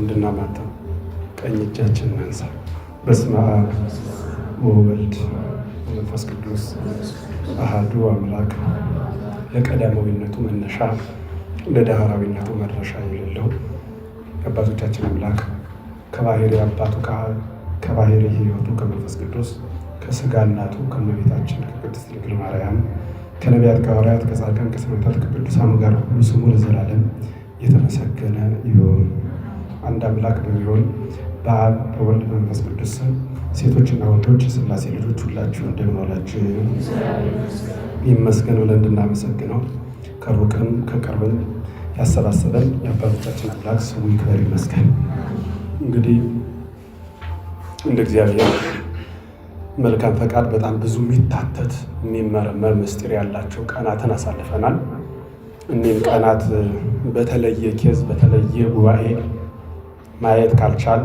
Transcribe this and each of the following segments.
እንድናማታ ቀኝ እጃችን እናንሳ። በስመ አብ ወወልድ ወመንፈስ ቅዱስ አሐዱ አምላክ። ለቀዳማዊነቱ መነሻ ለዳህራዊነቱ መድረሻ የሌለው አባቶቻችን አምላክ ከባህሪ አባቱ ከባህሪ ሕይወቱ ከመንፈስ ቅዱስ ከሥጋ እናቱ ከእመቤታችን ከቅድስት ድንግል ማርያም ከነቢያት ከሐዋርያት ከጻድቃን ከሰማዕታት ከቅዱሳኑ ጋር ሁሉ ስሙ ለዘላለም የተመሰገነ ይሁን። አንድ አምላክ በሚሆን በአብ በወልድ በመንፈስ ቅዱስ ስም ሴቶችና ወንዶች የሥላሴ ልጆች ሁላችሁ እንደምን ዋላችሁ? ይመስገን ብለን እንድናመሰግነው ከሩቅም ከቅርብም ያሰባሰበን የአባቶቻችን አምላክ ስሙ ይክበር ይመስገን። እንግዲህ እንደ እግዚአብሔር መልካም ፈቃድ በጣም ብዙ የሚታተት የሚመረመር ምስጢር ያላቸው ቀናትን አሳልፈናል። እኒህም ቀናት በተለየ ኬዝ በተለየ ጉባኤ ማየት ካልቻል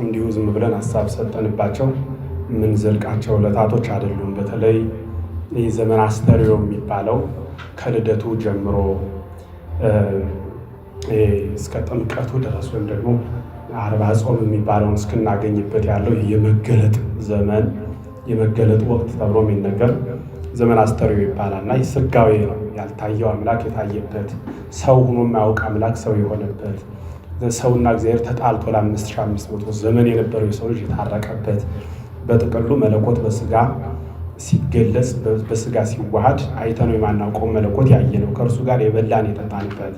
እንዲሁ ዝም ብለን ሀሳብ ሰጠንባቸው የምንዘልቃቸው ዕለታቶች አይደሉም። በተለይ ይህ ዘመን አስተርእዮ የሚባለው ከልደቱ ጀምሮ እስከ ጥምቀቱ ድረስ ወይም ደግሞ አርባ ጾም የሚባለውን እስክናገኝበት ያለው የመገለጥ ዘመን የመገለጥ ወቅት ተብሎ የሚነገር ዘመን አስተርእዮ ይባላል እና ስጋዌ ነው። ያልታየው አምላክ የታየበት፣ ሰው ሆኖ የማያውቅ አምላክ ሰው የሆነበት፣ ሰውና እግዚአብሔር ተጣልቶ ለ5500 ዘመን የነበረው የሰው ልጅ የታረቀበት፣ በጥቅሉ መለኮት በስጋ ሲገለጽ በስጋ ሲዋሃድ አይተነው የማናውቀው መለኮት ያየነው፣ ከእርሱ ጋር የበላን የጠጣንበት፣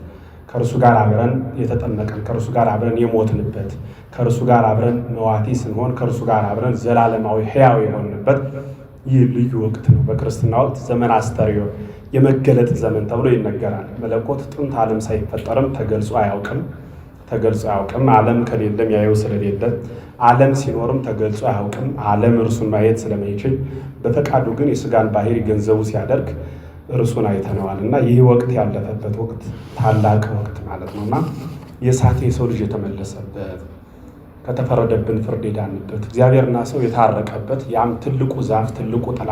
ከእርሱ ጋር አብረን የተጠመቀን፣ ከእርሱ ጋር አብረን የሞትንበት፣ ከእርሱ ጋር አብረን መዋቲ ስንሆን ከእርሱ ጋር አብረን ዘላለማዊ ሕያው የሆንበት ይህ ልዩ ወቅት ነው። በክርስትና ወቅት ዘመን አስተርእዮ የመገለጥ ዘመን ተብሎ ይነገራል። መለኮት ጥንት ዓለም ሳይፈጠርም ተገልጾ አያውቅም። ዓለም ከሌለም ያየው ስለሌለ፣ ዓለም ሲኖርም ተገልጾ አያውቅም። ዓለም እርሱን ማየት ስለማይችል በፈቃዱ ግን የሥጋን ባህሪ ገንዘቡ ሲያደርግ እርሱን አይተነዋል እና ይህ ወቅት ያለፈበት ወቅት ታላቅ ወቅት ማለት ነው እና የሳተ የሰው ልጅ የተመለሰበት፣ ከተፈረደብን ፍርድ የዳንበት፣ እግዚአብሔርና ሰው የታረቀበት፣ ያም ትልቁ ዛፍ ትልቁ ጥላ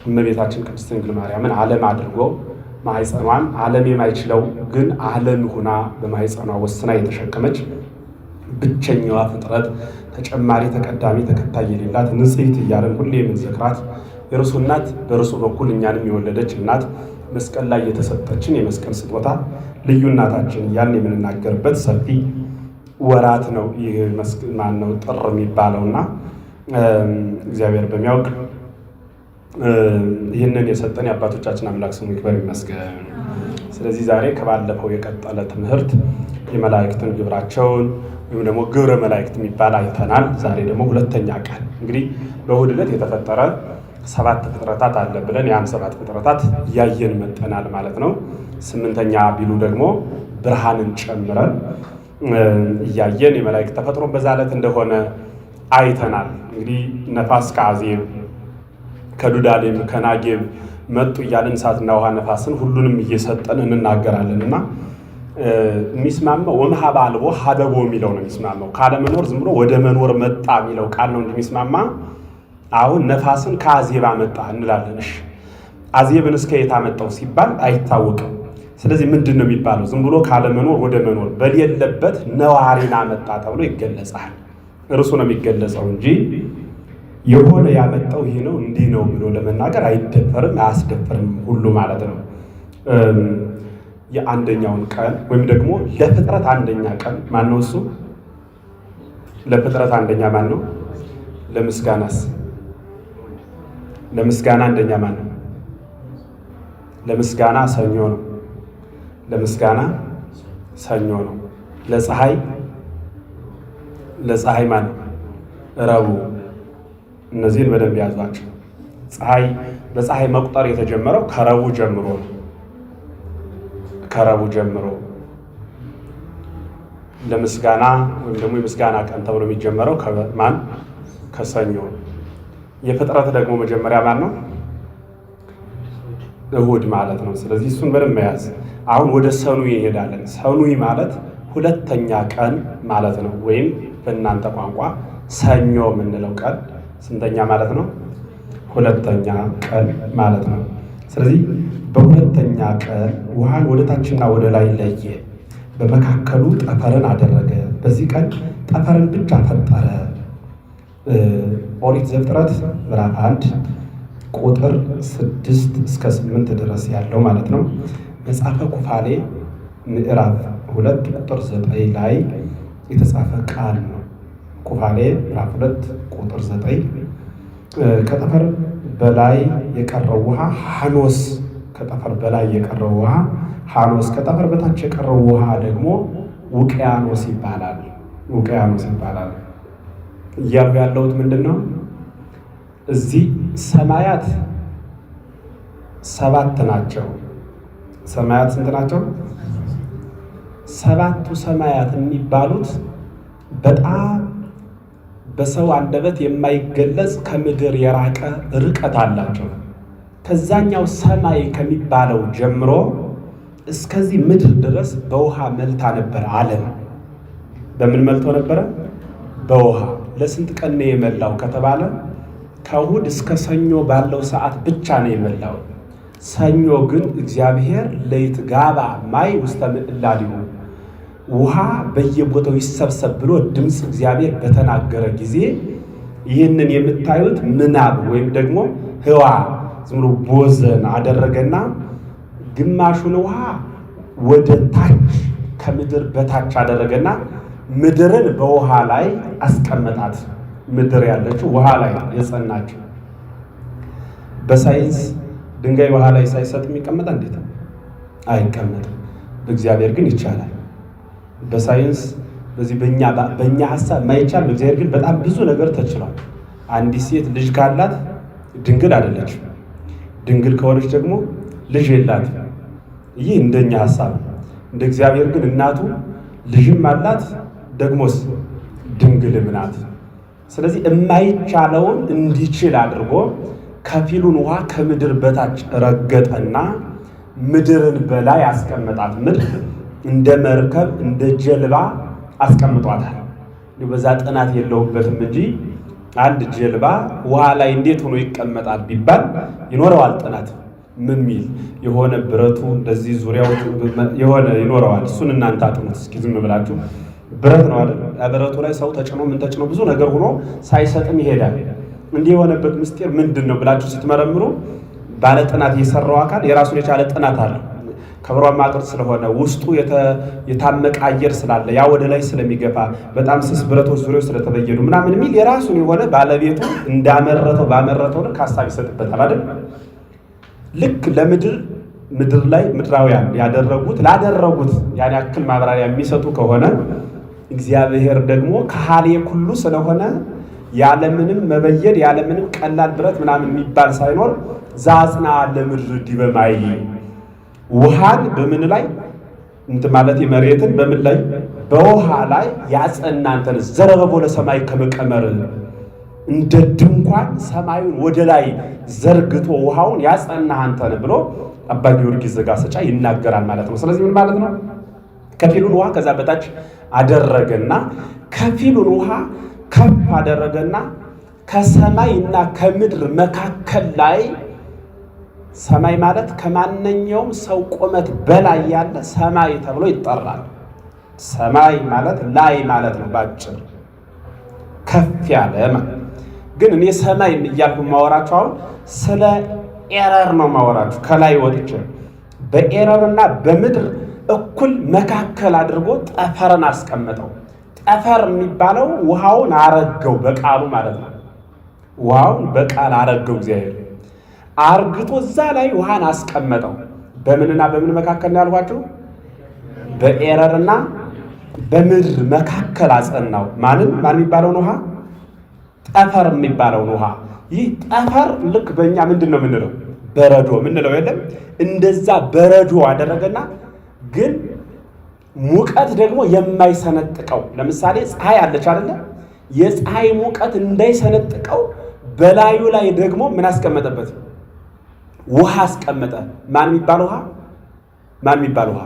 እመቤታችን ቅድስት ድንግል ማርያምን ዓለም አድርጎ ማኅፀኗን ዓለም የማይችለው ግን ዓለም ሁና በማኅፀኗ ወስና የተሸከመች ብቸኛዋ ፍጥረት፣ ተጨማሪ ተቀዳሚ ተከታይ የሌላት ንጽሕት እያለን ሁሌ የምንዘክራት የእርሱ እናት፣ በእርሱ በኩል እኛንም የወለደች እናት፣ መስቀል ላይ የተሰጠችን የመስቀል ስጦታ ልዩ እናታችን እያልን የምንናገርበት ሰፊ ወራት ነው። ይህ ማነው ጥር የሚባለውና እግዚአብሔር በሚያውቅ ይህንን የሰጠን የአባቶቻችን አምላክ ስሙ ይክበር ይመስገን። ስለዚህ ዛሬ ከባለፈው የቀጠለ ትምህርት የመላእክትን ግብራቸውን ወይም ደግሞ ግብረ መላእክት የሚባል አይተናል። ዛሬ ደግሞ ሁለተኛ ቀን እንግዲህ በእሑድ ዕለት የተፈጠረ 7 ፍጥረታት አለ ብለን ያን 7 ፍጥረታት እያየን መጠናል ማለት ነው። 8ኛ ቢሉ ደግሞ ብርሃንን ጨምረን እያየን የመላእክት ተፈጥሮ በዛ ዕለት እንደሆነ አይተናል። እንግዲህ ነፋስ ከአዜብ ከዱዳሌም ከናጌብ መጡ እያልን እሳትና ውሃ ነፋስን ሁሉንም እየሰጠን እንናገራለን እና የሚስማማው ወመሀበ አልቦ ሀበቦ የሚለው ነው የሚስማማው። ካለመኖር ዝም ብሎ ወደ መኖር መጣ የሚለው ቃል ነው እንደሚስማማ። አሁን ነፋስን ከአዜብ አመጣ እንላለን። እሺ አዜብን እስከ የት አመጣው ሲባል አይታወቅም። ስለዚህ ምንድን ነው የሚባለው? ዝም ብሎ ካለመኖር ወደ መኖር በሌለበት ነዋሪን አመጣ ተብሎ ይገለጻል። እርሱ ነው የሚገለጸው እንጂ የሆነ ያመጣው ይሄ ነው እንዲህ ነው ብሎ ለመናገር አይደፈርም፣ አያስደፍርም ሁሉ ማለት ነው። የአንደኛውን ቀን ወይም ደግሞ ለፍጥረት አንደኛ ቀን ማን ነው? እሱ ለፍጥረት አንደኛ ማን ነው? ለምስጋናስ? ለምስጋና አንደኛ ማን ነው? ለምስጋና ሰኞ ነው። ለምስጋና ሰኞ ነው። ለፀሐይ ማን ነው? ረቡዕ። እነዚህን በደንብ ያዟቸው። በፀሐይ መቁጠር የተጀመረው ከረቡዕ ጀምሮ ነው። ከረቡዕ ጀምሮ ለምስጋና ወይም ደግሞ የምስጋና ቀን ተብሎ የሚጀመረው ከማን? ከሰኞ። የፍጥረት ደግሞ መጀመሪያ ማን ነው? እሑድ ማለት ነው። ስለዚህ እሱን በደንብ መያዝ። አሁን ወደ ሰኑይ እንሄዳለን። ሰኑይ ማለት ሁለተኛ ቀን ማለት ነው። ወይም በእናንተ ቋንቋ ሰኞ የምንለው ቀን ስንተኛ ማለት ነው? ሁለተኛ ቀን ማለት ነው። ስለዚህ በሁለተኛ ቀን ውሃን ወደ ታችና ወደ ላይ ለየ። በመካከሉ ጠፈርን አደረገ። በዚህ ቀን ጠፈርን ብቻ ፈጠረ። ኦሪት ዘፍጥረት ምዕራፍ 1 ቁጥር 6 እስከ 8 ድረስ ያለው ማለት ነው። መጽሐፈ ኩፋሌ ምዕራፍ 2 ቁጥር 9 ላይ የተጻፈ ቃል ነው። ኩፋሌ ምዕራፍ 2 ቁጥር 9 ከጠፈር በላይ የቀረው ውሃ ሐኖስ፣ ከጠፈር በላይ የቀረው ውሃ ሐኖስ፣ ከጠፈር በታች የቀረው ውሃ ደግሞ ውቅያኖስ ይባላል። ውቅያኖስ ይባላል እያሉ ያለሁት ምንድን ነው? እዚህ ሰማያት 7 ናቸው። ሰማያት ስንት ናቸው? 7ቱ ሰማያት የሚባሉት በጣም በሰው አንደበት የማይገለጽ ከምድር የራቀ ርቀት አላቸው። ከዛኛው ሰማይ ከሚባለው ጀምሮ እስከዚህ ምድር ድረስ በውሃ መልታ ነበር ዓለም። በምን መልቶ ነበረ? በውሃ። ለስንት ቀን ነው የመላው ከተባለ ከእሑድ እስከ ሰኞ ባለው ሰዓት ብቻ ነው የመላው። ሰኞ ግን እግዚአብሔር ለይትጋባ ማይ ውስተ ምዕላድሁ፣ ውሃ በየቦታው ይሰብሰብ ብሎ ድምፅ እግዚአብሔር በተናገረ ጊዜ ይህንን የምታዩት ምናብ ወይም ደግሞ ህዋ ዝም ብሎ ቦዘን አደረገና ግማሹን ውሃ ወደ ታች ከምድር በታች አደረገና ምድርን በውሃ ላይ አስቀመጣት። ምድር ያለችው ውሃ ላይ የጸናችው። በሳይንስ ድንጋይ ውሃ ላይ ሳይሰጥ የሚቀመጣ እንዴት ነው? አይቀመጥም። በእግዚአብሔር ግን ይቻላል። በሳይንስ በዚህ በእኛ ሀሳብ ማይቻል፣ በእግዚአብሔር ግን በጣም ብዙ ነገር ተችሏል። አንዲት ሴት ልጅ ካላት ድንግል አይደለችም። ድንግል ከሆነች ደግሞ ልጅ የላት። ይህ እንደኛ ሀሳብ። እንደ እግዚአብሔር ግን እናቱ ልጅም አላት፣ ደግሞስ ድንግልም ናት። ስለዚህ የማይቻለውን እንዲችል አድርጎ ከፊሉን ውሃ ከምድር በታች ረገጠና ምድርን በላይ አስቀመጣት። ምድር እንደ መርከብ እንደ ጀልባ አስቀምጧታል። በዛ ጥናት የለውበትም እንጂ አንድ ጀልባ ውሃ ላይ እንዴት ሆኖ ይቀመጣል ቢባል ይኖረዋል ጥናት። ምን ሚል የሆነ ብረቱ እንደዚህ ዙሪያው የሆነ ይኖረዋል። እሱን እናንተ አጥኑት እስኪ ዝም ብላችሁ። ብረት ነው አይደል? ብረቱ ላይ ሰው ተጭኖ ምን ተጭኖ ብዙ ነገር ሆኖ ሳይሰጥም ይሄዳል። እንዲህ የሆነበት ምስጢር ምንድን ነው ብላችሁ ስትመረምሩ ባለ ጥናት የሰራው አካል የራሱን የቻለ ጥናት አለ። ከብሯማ ቅርጽ ስለሆነ ውስጡ የታመቀ አየር ስላለ ያ ወደ ላይ ስለሚገፋ በጣም ስስ ብረቶች ዙሪያው ስለተበየዱ ምናምን የሚል የራሱን የሆነ ባለቤቱ እንዳመረተው ባመረተው ልክ ሀሳብ ይሰጥበታል አይደል? ልክ ምድር ላይ ምድራውያን ላደረጉት ያን ያክል ማብራሪያ የሚሰጡ ከሆነ እግዚአብሔር ደግሞ ከሃሌ ኩሉ ስለሆነ ያለምንም መበየድ ያለምንም ቀላል ብረት ምናምን የሚባል ሳይኖር ዛጽና ለምድር ዲበ ማይ፣ ውሃን በምን ላይ ማለት መሬትን በምን ላይ በውሃ ላይ ያጸናንተን ዘረበቦ ለሰማይ ከመቀመር፣ እንደ ድንኳን ሰማዩን ወደ ላይ ዘርግቶ ውሃውን ያጸናህ አንተን ብሎ አባ ጊዮርጊስ ዘጋስጫ ይናገራል ማለት ነው። ስለዚህ ምን ማለት ነው? ከፊሉን ውሃ ከዛ በታች አደረገና ከፊሉን ውሃ ከፍ አደረገና ከሰማይና ከምድር መካከል ላይ፣ ሰማይ ማለት ከማንኛውም ሰው ቁመት በላይ ያለ ሰማይ ተብሎ ይጠራል። ሰማይ ማለት ላይ ማለት ነው፣ ባጭር ከፍ ያለ ማለት። ግን እኔ ሰማይ እያልኩ ማወራችሁ አሁን ስለ ኤረር ነው ማወራችሁ። ከላይ ወጥቼ በኤረርና በምድር እኩል መካከል አድርጎ ጠፈርን አስቀመጠው። ጠፈር የሚባለው ውሃውን አረገው በቃሉ ማለት ነው። ውሃውን በቃል አረገው እግዚአብሔር አርግቶ እዛ ላይ ውሃን አስቀመጠው። በምንና በምን መካከል ነው ያልኳችሁ? በኤረርና በምድር መካከል አጸናው። ማን የሚባለውን ውሃ? ጠፈር የሚባለውን ውሃ። ይህ ጠፈር ልክ በእኛ ምንድን ነው የምንለው? በረዶ ምንለው የለም? እንደዛ በረዶ አደረገና ግን ሙቀት ደግሞ የማይሰነጥቀው፣ ለምሳሌ ፀሐይ አለች አይደለ? የፀሐይ ሙቀት እንዳይሰነጥቀው በላዩ ላይ ደግሞ ምን አስቀመጠበት? ውሃ አስቀመጠ። ማን የሚባል ውሃ?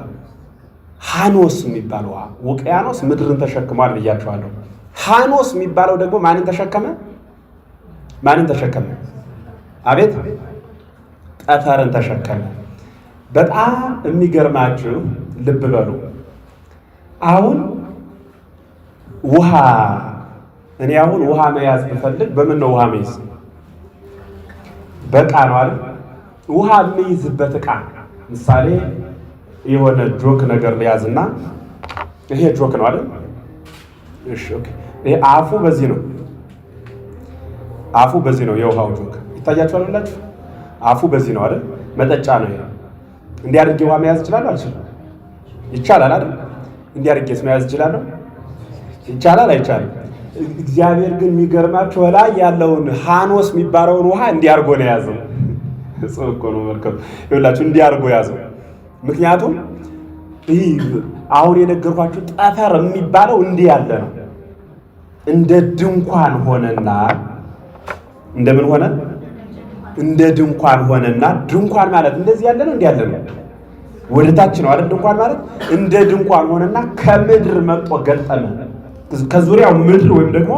ሐኖስ የሚባል ውሃ። ውቅያኖስ ምድርን ተሸክሟል ብያቸዋለሁ። ሐኖስ የሚባለው ደግሞ ማንን ተሸከመ? አቤት፣ ጠፈርን ተሸከመ። በጣም የሚገርማችሁ ልብ በሉ። አሁን ውሃ እኔ አሁን ውሃ መያዝ ብፈልግ በምን ነው ውሃ መያዝ? በቃ ነው አይደል? ውሃ የሚይዝበት ዕቃ ምሳሌ የሆነ ጆክ ነገር ሊያዝና ይሄ ጆክ ነው አይደል? እሺ ኦኬ። ይሄ አፉ በዚህ ነው። አፉ በዚህ ነው። የውሃው ጆክ ይታያችኋል ብላችሁ አፉ በዚህ ነው አይደል? መጠጫ ነው ይሄ። እንዲያርጌ ውሃ መያዝ ይችላል አልችልም? ይቻላል አይደል? እንዲያርጌስ መያዝ ይችላል? ይቻላል አይቻልም? እግዚአብሔር ግን የሚገርማችሁ ላይ ያለውን ሃኖስ የሚባለውን ውሃ እንዲያርጎ ነው ያዘው። ጽፎ ነው መልከው ይኸውላችሁ እንዲያርጎ ያዘው። ምክንያቱም ይህ አሁን የነገርኳችሁ ጠፈር የሚባለው እንዲህ ያለ ነው። እንደ ድንኳን ሆነና እንደምን ሆነ? እንደ ድንኳን ሆነና ድንኳን ማለት እንደዚህ ያለ ነው። እንዲህ ያለ ነው። ወደ ታች ነው አይደል? ድንኳን ማለት እንደ ድንኳን ሆነና ከምድር መጥቶ ገጠመ። ከዙሪያው ምድር ወይም ደግሞ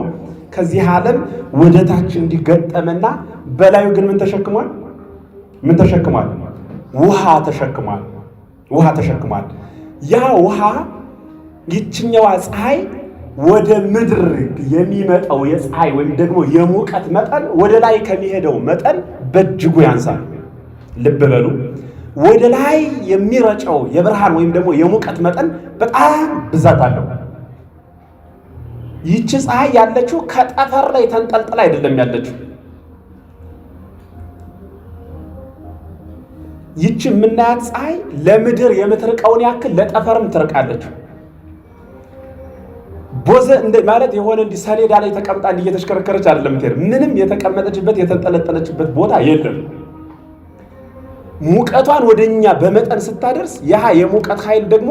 ከዚህ ዓለም ወደ ታች እንዲገጠመና በላዩ ግን ምን ተሸክሟል? ምን ተሸክሟል? ውሃ ተሸክሟል። ውሃ ተሸክሟል። ያ ውሃ ይችኛዋ ፀሐይ ወደ ምድር የሚመጣው የፀሐይ ወይም ደግሞ የሙቀት መጠን ወደ ላይ ከሚሄደው መጠን በእጅጉ ያንሳል። ልብ በሉ። ወደ ላይ የሚረጨው የብርሃን ወይም ደግሞ የሙቀት መጠን በጣም ብዛት አለው። ይቺ ፀሐይ ያለችው ከጠፈር ላይ ተንጠልጥላ አይደለም ያለችው። ይቺ የምናያት ፀሐይ ለምድር የምትርቀውን ያክል ለጠፈርም ትርቃለች። ቦዘ ማለት የሆነ እንዲህ ሰሌዳ ላይ ተቀምጣ እንዲህ እየተሽከረከረች አይደለም የምትሄድ። ምንም የተቀመጠችበት የተንጠለጠለችበት ቦታ የለም። ሙቀቷን ወደኛ በመጠን ስታደርስ ያ የሙቀት ኃይል ደግሞ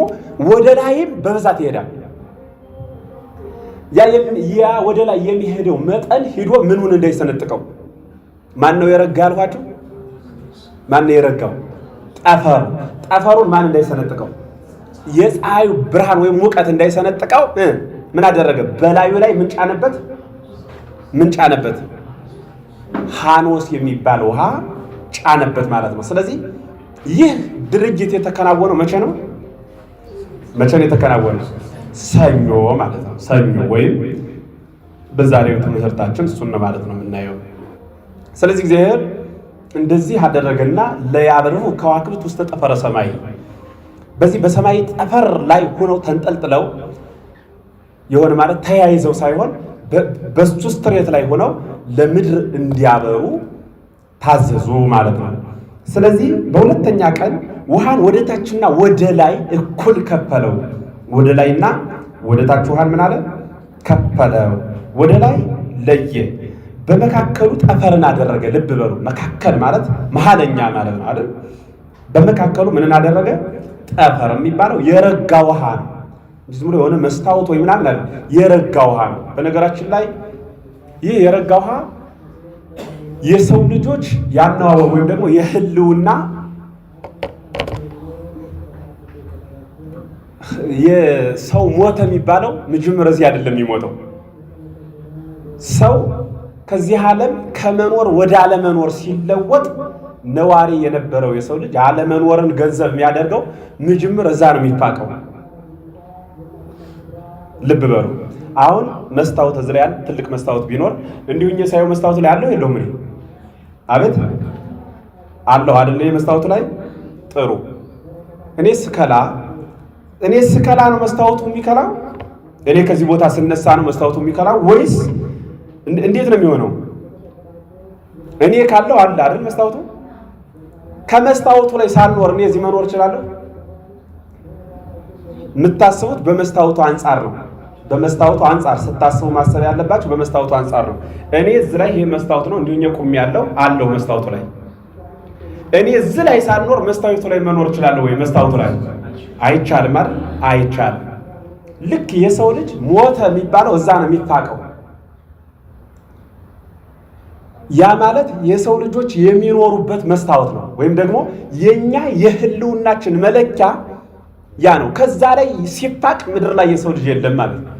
ወደ ላይም በብዛት ይሄዳል። ያ ወደ ላይ የሚሄደው መጠን ሂዶ ምኑን እንዳይሰነጥቀው ማን ነው የረጋ አልኋችሁ? ማን ነው የረጋው? ጠፈሩ። ጠፈሩን ማን እንዳይሰነጥቀው? የፀሐዩ ብርሃን ወይም ሙቀት እንዳይሰነጥቀው ምን አደረገ? በላዩ ላይ ምን ጫነበት? ምን ጫነበት? ሃኖስ የሚባል ውሃ ጫነበት ማለት ነው። ስለዚህ ይህ ድርጊት የተከናወነው መቼ ነው? መቼ ነው የተከናወነው? ሰኞ ማለት ነው። ሰኞ ወይም በዛሬው ትምህርታችን እሱን ነው ማለት ነው የምናየው። ስለዚህ እግዚአብሔር እንደዚህ አደረገና ለያብርሁ ከዋክብት ውስጥ ጠፈረ ሰማይ፣ በዚህ በሰማይ ጠፈር ላይ ሆነው ተንጠልጥለው የሆነ ማለት ተያይዘው ሳይሆን በሱ ስትሬት ላይ ሆነው ለምድር እንዲያበሩ ታዘዙ ማለት ነው። ስለዚህ በሁለተኛ ቀን ውሃን ወደ ታችና ወደ ላይ እኩል ከፈለው። ወደ ላይና ወደ ታች ውሃን ምን አለ? ከፈለው። ወደ ላይ ለየ፣ በመካከሉ ጠፈርን አደረገ። ልብ በሉ፣ መካከል ማለት መሀለኛ ማለት ነው አይደል? በመካከሉ ምንን አደረገ? ጠፈር የሚባለው የረጋ ውሃ ነው። ዝም ብሎ የሆነ መስታወት ወይ ምናምን አይደል፣ የረጋ ውሃ ነው። በነገራችን ላይ ይህ የረጋ ውሃ የሰው ልጆች ያነዋወር ወይም ደግሞ የህልውና የሰው ሞተ የሚባለው መጀመሪያ እዚህ አይደለም የሚሞተው። ሰው ከዚህ ዓለም ከመኖር ወደ አለመኖር ሲለወጥ ነዋሪ የነበረው የሰው ልጅ አለመኖርን ገንዘብ የሚያደርገው መጀመሪያ እዛ ነው የሚፋቀው። ልብ በሉ። አሁን መስታወት እዚህ ላይ ትልቅ መስታወት ቢኖር እንዲሁኝ ሳይው መስታወቱ ላይ አለው የለውም? እኔ አቤት አለው አይደል? መስታወቱ ላይ ጥሩ። እኔ ስከላ ነው መስታወቱ የሚከላው? እኔ ከዚህ ቦታ ስነሳ ነው መስታወቱ የሚከላው ወይስ እንዴት ነው የሚሆነው? እኔ ካለው አለ አይደል መስታወቱ? ከመስታወቱ ላይ ሳልኖር እኔ እዚህ መኖር እችላለሁ? የምታስቡት በመስታወቱ አንጻር ነው። በመስታወቱ አንጻር ስታስቡ ማሰብ ያለባችሁ በመስታወቱ አንጻር ነው። እኔ እዚህ ላይ ይሄ መስታወት ነው እንዲሁኝ ቁም ያለው አለው መስታወቱ ላይ። እኔ እዚህ ላይ ሳልኖር መስታወቱ ላይ መኖር እችላለሁ ወይ? መስታወቱ ላይ አይቻልም አይደል? አይቻልም። ልክ የሰው ልጅ ሞተ የሚባለው እዛ ነው የሚፋቀው። ያ ማለት የሰው ልጆች የሚኖሩበት መስታወት ነው፣ ወይም ደግሞ የኛ የህልውናችን መለኪያ ያ ነው። ከዛ ላይ ሲፋቅ ምድር ላይ የሰው ልጅ የለም ማለት ነው።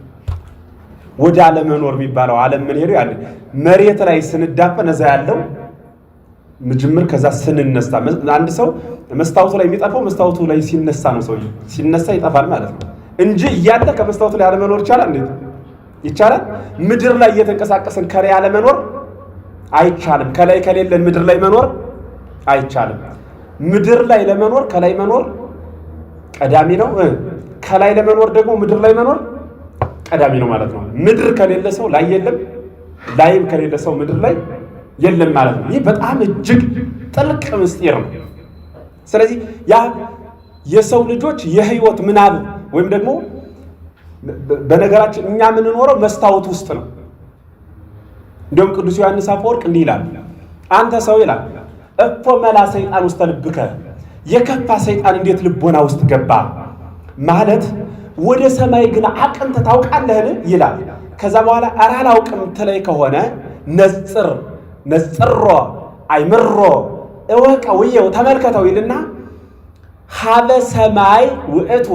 ወደ አለመኖር የሚባለው ዓለም ምን ሄዱ ያለ መሬት ላይ ስንዳፈን እዛ ያለው ምጅምር ከዛ ስንነሳ አንድ ሰው መስታወቱ ላይ የሚጠፋው መስታወቱ ላይ ሲነሳ ነው። ሰው ሲነሳ ይጠፋል ማለት ነው እንጂ እያለ ከመስታወቱ ላይ አለመኖር ይቻላል? እንዴት ይቻላል? ምድር ላይ እየተንቀሳቀስን ከላይ አለመኖር አይቻልም። ከላይ ከሌለን ምድር ላይ መኖር አይቻልም። ምድር ላይ ለመኖር ከላይ መኖር ቀዳሚ ነው። ከላይ ለመኖር ደግሞ ምድር ላይ መኖር ቀዳሚ ነው ማለት ነው። ምድር ከሌለ ሰው ላይ የለም፣ ላይም ከሌለ ሰው ምድር ላይ የለም ማለት ነው። ይህ በጣም እጅግ ጥልቅ ምስጢር ነው። ስለዚህ ያ የሰው ልጆች የህይወት ምናብ ወይም ደግሞ በነገራችን እኛ የምንኖረው መስታወት ውስጥ ነው። እንደውም ቅዱስ ዮሐንስ አፈወርቅ እንዲህ ይላል፣ አንተ ሰው ይላል እፎ መላ ሰይጣን ውስጥ ልብከ፣ የከፋ ሰይጣን እንዴት ልቦና ውስጥ ገባ ማለት ወደ ሰማይ ግን አቅንተ ታውቃለህን ይላል። ከዛ በኋላ ኧረ አላውቅም ትለይ ከሆነ ነጽሮ አይምሮ እወቀው ወየው ተመልከተው ይልና ሀበ ሰማይ ውእቱ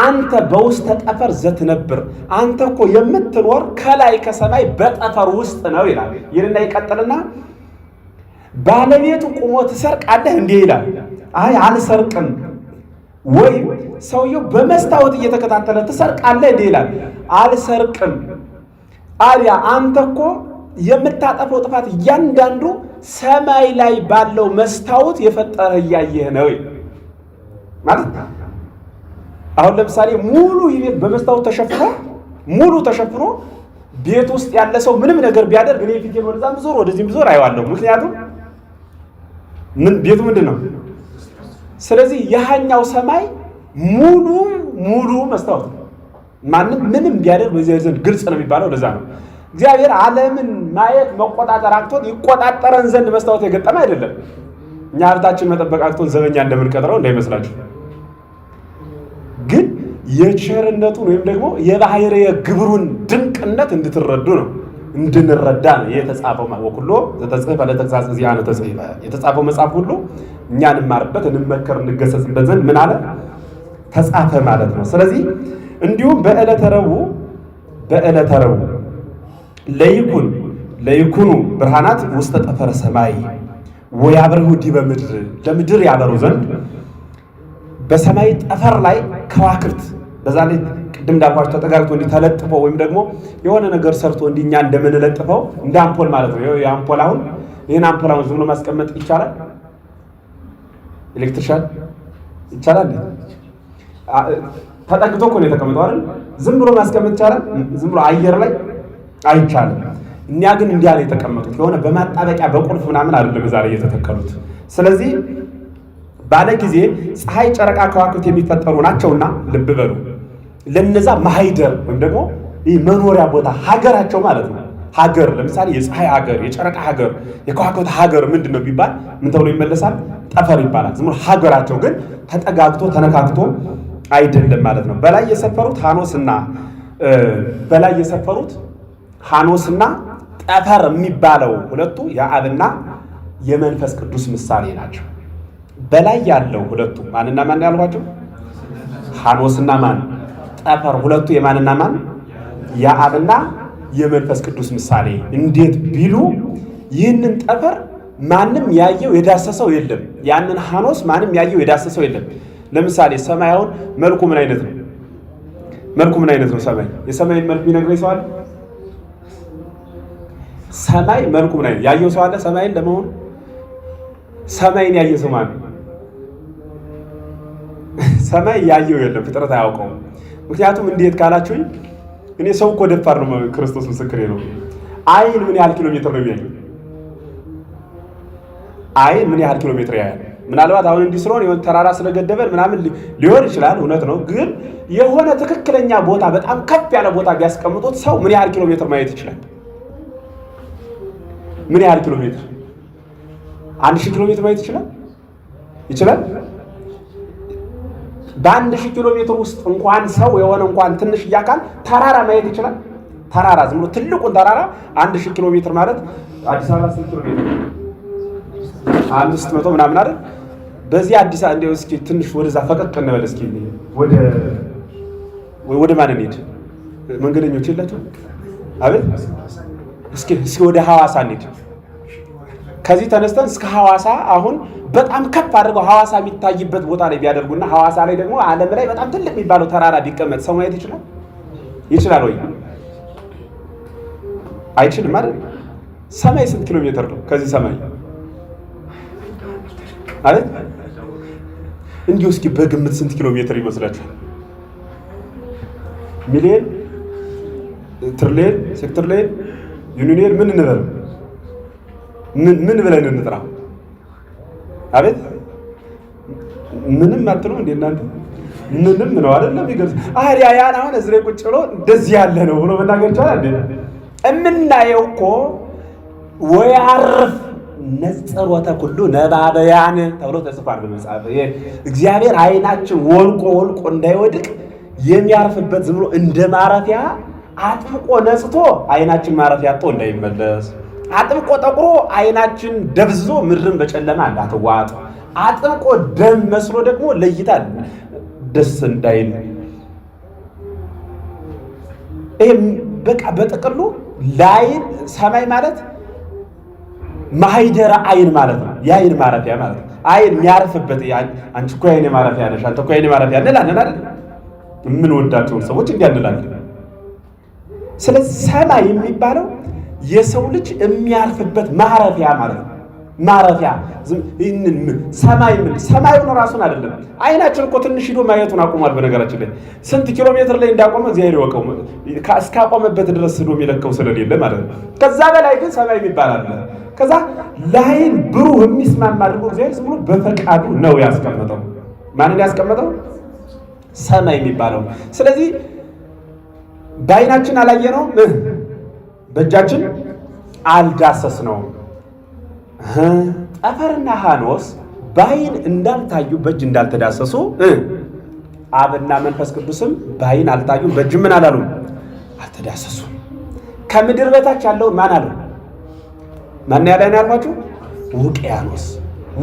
አንተ በውስተ ጠፈር ዘትነብር፣ አንተ እኮ የምትኖር ከላይ ከሰማይ በጠፈር ውስጥ ነው ይላል። ይልና ይቀጥልና ባለቤቱ ቁሞ ትሰርቃለህ እንዴ ይላል። አይ አልሰርቅም። ወይ ሰውየው በመስታወት እየተከታተለ ትሰርቃለህ እንዴ ይላል። አልሰርቅም። አሊያ አንተ እኮ የምታጠፈው ጥፋት እያንዳንዱ ሰማይ ላይ ባለው መስታወት የፈጠረ እያየህ ነው ማለት ነው። አሁን ለምሳሌ ሙሉ ቤት በመስታወት ተሸፍኖ ቤት ውስጥ ያለ ሰው ምንም ነገር ቢያደርግ እኔ ፊቴን ወደዛም ዞር ወደዚህም ዞር አይዋለሁ። ምክንያቱም ቤቱ ምንድን ነው? ስለዚህ ያኛው ሰማይ ሙሉ መስታወት ነው። ማንም ምንም ቢያደርግ በእግዚአብሔር ዘንድ ግልጽ ነው የሚባለው ለዛ ነው። እግዚአብሔር ዓለምን ማየት መቆጣጠር አቅቶን ይቆጣጠረን ዘንድ መስታወት የገጠመ አይደለም። እኛ ሀብታችን መጠበቅ አቅቶን ዘበኛ እንደምንቀጥረው እንዳይመስላችሁ። ግን የቸርነቱን ወይም ደግሞ የባህርየ ግብሩን ድንቅነት እንድትረዱ ነው እንድንረዳ ነው የተጻፈው። ወኩሎ ዘተጽሕፈ ለተግሣጽ ዚአነ ተጽሕፈ፣ የተጻፈው መጽሐፍ ሁሉ እኛ እንማርበት እንመከር እንገሰጽበት ዘንድ ምን አለ ተጻፈ ማለት ነው። ስለዚህ እንዲሁም በዕለተ ረቡዕ ለይኩኑ ብርሃናት ውስተ ጠፈረ ሰማይ ወያብርሁ ዲበ ምድር፣ ለምድር ያበሩ ዘንድ በሰማይ ጠፈር ላይ ከዋክብት በዛ ላይ ቅድም እንዳልኳችሁ ተጠጋግቶ እንዲህ ተለጥፎ ወይም ደግሞ የሆነ ነገር ሰርቶ እንዲህ እኛ እንደምንለጥፈው እንደ አምፖል ማለት ነው። የአምፖል አሁን ይህን አምፖል አሁን ዝም ብሎ ማስቀመጥ ይቻላል? ኤሌክትሪሻን ይቻላል? ተጠግቶ እኮ ነው የተቀመጠው አይደል? ዝም ብሎ ማስቀመጥ ይቻላል? ዝም ብሎ አየር ላይ አይቻልም። እኛ ግን እንዲያ ላይ የተቀመጡት የሆነ በማጣበቂያ በቁልፍ ምናምን አይደለም ዛሬ እየተተከሉት። ስለዚህ ባለ ጊዜ ፀሐይ፣ ጨረቃ፣ ከዋክብት የሚፈጠሩ ናቸውና ልብ በሉ። ለነዛ ማህደር ወይም ደግሞ ይህ መኖሪያ ቦታ ሀገራቸው ማለት ነው። ሀገር ለምሳሌ የፀሐይ ሀገር፣ የጨረቃ ሀገር፣ የከዋክብት ሀገር ምንድን ነው ቢባል ምን ተብሎ ይመለሳል? ጠፈር ይባላል። ዝም ብሎ ሀገራቸው ግን ተጠጋግቶ ተነካክቶ አይደለም ማለት ነው። በላይ የሰፈሩት ሐኖስና ጠፈር የሚባለው ሁለቱ የአብና የመንፈስ ቅዱስ ምሳሌ ናቸው። በላይ ያለው ሁለቱ ማንና ማን ያልኳቸው? ሐኖስና ማን? ጠፈር። ሁለቱ የማንና ማን? የአብና የመንፈስ ቅዱስ ምሳሌ። እንዴት ቢሉ ይህንን ጠፈር ማንም ያየው የዳሰሰው የለም። ያንን ሐኖስ ማንም ያየው የዳሰሰው የለም። ለምሳሌ ሰማያውን መልኩ ምን አይነት ነው? ሰማይ የሰማይን መልክ ቢነግረኝ ሰው አለ? ሰማይ መልኩ ምን አይነት ያየው ሰው አለ? ሰማይን ለመሆኑ ሰማይን ያየ ሰው ማለት ነው? ሰማይ ያየው የለም፣ ፍጥረት አያውቀውም። ምክንያቱም እንዴት ካላችሁኝ እኔ ሰው እኮ ደፋር ነው። ክርስቶስ ምስክሬ ነው። አይን ምን ያህል ኪሎ ሜትር ነው የሚያየው? አይን ምን ያህል ኪሎ ሜትር ያያል? ምናልባት አሁን እንዲህ ስለሆነ የሆነ ተራራ ስለገደበን ምናምን ሊሆን ይችላል፣ እውነት ነው። ግን የሆነ ትክክለኛ ቦታ በጣም ከፍ ያለ ቦታ ቢያስቀምጡት ሰው ምን ያህል ኪሎ ሜትር ማየት ይችላል? ምን ያህል ኪሎ ሜትር? 1000 ኪሎ ሜትር ማየት ይችላል? በ1000 ኪሎ ሜትር ውስጥ እንኳን ሰው የሆነ እንኳን ትንሽ አካል ተራራ ማየት ይችላል? ተራራ ዝም ብሎ ትልቁን ተራራ 1000 ኪሎ ሜትር ማለት አዲስ አበባ ስንት ኪሎ ሜትር? 500 ምናምን አይደል? በዚህ አዲስ እንደው እስኪ ትንሽ ወደዛ ፈቀቅ እንበል እስኪ ወደ ማን እንሂድ? መንገደኞች የላቸው አቤት። እስኪ ወደ ሐዋሳ እንሂድ። ከዚህ ተነስተን እስከ ሐዋሳ አሁን በጣም ከፍ አድርገው ሐዋሳ የሚታይበት ቦታ ላይ ቢያደርጉና ሐዋሳ ላይ ደግሞ ዓለም ላይ በጣም ትልቅ የሚባለው ተራራ ቢቀመጥ ሰው ማየት ይችላል? ይችላል ወይ? አይችልም ማለት። ሰማይ ስንት ኪሎ ሜትር ነው? ከዚህ ሰማይ አይደል? እንዲሁ እስኪ በግምት ስንት ኪሎ ሜትር ይመስላችኋል? ሚሊዮን፣ ትሪሊየን፣ ሴክትሪሊየን፣ ዩኒየን ምን እንበል? ምን ብለን እንጥራ? አቤት ምንም አትለው እንዴ እናንተ? ምንም ነው አይደለም ይገርም። አሪያ ያን አሁን እዝሬ ቁጭ ብሎ እንደዚህ ያለ ነው ብሎ መናገር ይችላል እንዴ? እምናየው እኮ ወያርፍ ነጽሮተ ኩሉ ነባበያን ተብሎ ተጽፏል በመጽሐፍ። እግዚአብሔር አይናችን ወልቆ እንዳይወድቅ የሚያርፍበት ዝም ብሎ እንደ ማረፊያ አጥብቆ ነጽቶ አይናችን ማረፊያ አጥቶ እንዳይመለስ፣ አጥብቆ ጠቁሮ አይናችን ደብዝዞ ምድርን በጨለማ እንዳትዋጥ፣ አጥብቆ ደም መስሎ ደግሞ ለይታ ደስ እንዳይል። ይሄ በቃ በጥቅሉ ላይን ሰማይ ማለት ማይደረ አይን ማለት ነው። የአይን ማረፊያ ማለት ነው። አይን የሚያርፍበት አንቺ እኮ የአይኔ ማረፊያ ነሽ፣ አንተ እኮ የአይኔ ማረፊያ እንላለን አይደል? የምንወዳቸውን ሰዎች እንዲህ እንላለን። ስለዚህ ሰማይ የሚባለው የሰው ልጅ የሚያርፍበት ማረፊያ ማለት ነው። ማረፊያ ሰማዩን ራሱን አይደለም። አይናችን እኮ ትንሽ ሂዶ ማየቱን አቁሟል። በነገራችን ላይ ስንት ኪሎ ሜትር ላይ እንዳቆመ እግዚአብሔር ይወቀው። እስካቆመበት ድረስ ሂዶ የሚለካው ስለሌለ ማለት ነው። ከዛ በላይ ግን ሰማይ የሚባል አለ። ከዛ ለአይን ብሩህ የሚስማማ አድርጎ እግዚአብሔር ዝም ብሎ በፈቃዱ ነው ያስቀመጠው። ማንን ያስቀመጠው? ሰማይ የሚባለው። ስለዚህ በአይናችን አላየነው፣ በእጃችን አልዳሰስነው። ጠፈርና ሐኖስ በአይን እንዳልታዩ በእጅ እንዳልተዳሰሱ አብና መንፈስ ቅዱስም በአይን አልታዩም በእጅ ምን አላሉ? አልተዳሰሱም። ከምድር በታች ያለውን ማን አለው? ማን ያለ ነው ያልኳችሁ? ውቅያኖስ።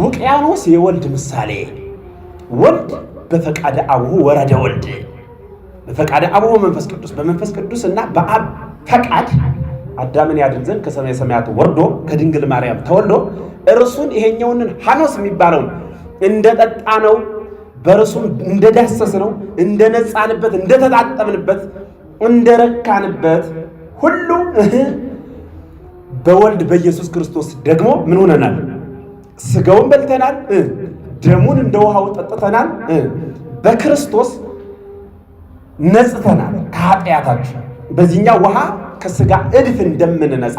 ውቅያኖስ የወልድ ምሳሌ። ወልድ በፈቃደ አቡሁ ወረደ ወልድ፣ በፈቃደ አቡሁ መንፈስ ቅዱስ፣ በመንፈስ ቅዱስ እና በአብ ፈቃድ አዳምን ያድን ዘንድ ከሰማይ ሰማያት ወርዶ ከድንግል ማርያም ተወልዶ እርሱን ይሄኛውን ሐኖስ የሚባለውን እንደጠጣ ነው፣ በእርሱም እንደዳሰስ ነው፣ እንደነጻንበት፣ እንደተጣጠምንበት፣ እንደረካንበት ሁሉ በወልድ በኢየሱስ ክርስቶስ ደግሞ ምን ሆነናል? ስጋውን በልተናል፣ ደሙን እንደ ውሃው ጠጥተናል፣ በክርስቶስ ነጽተናል ከኃጢአታችን። በዚህኛው ውሃ ከስጋ እድፍ እንደምንነጻ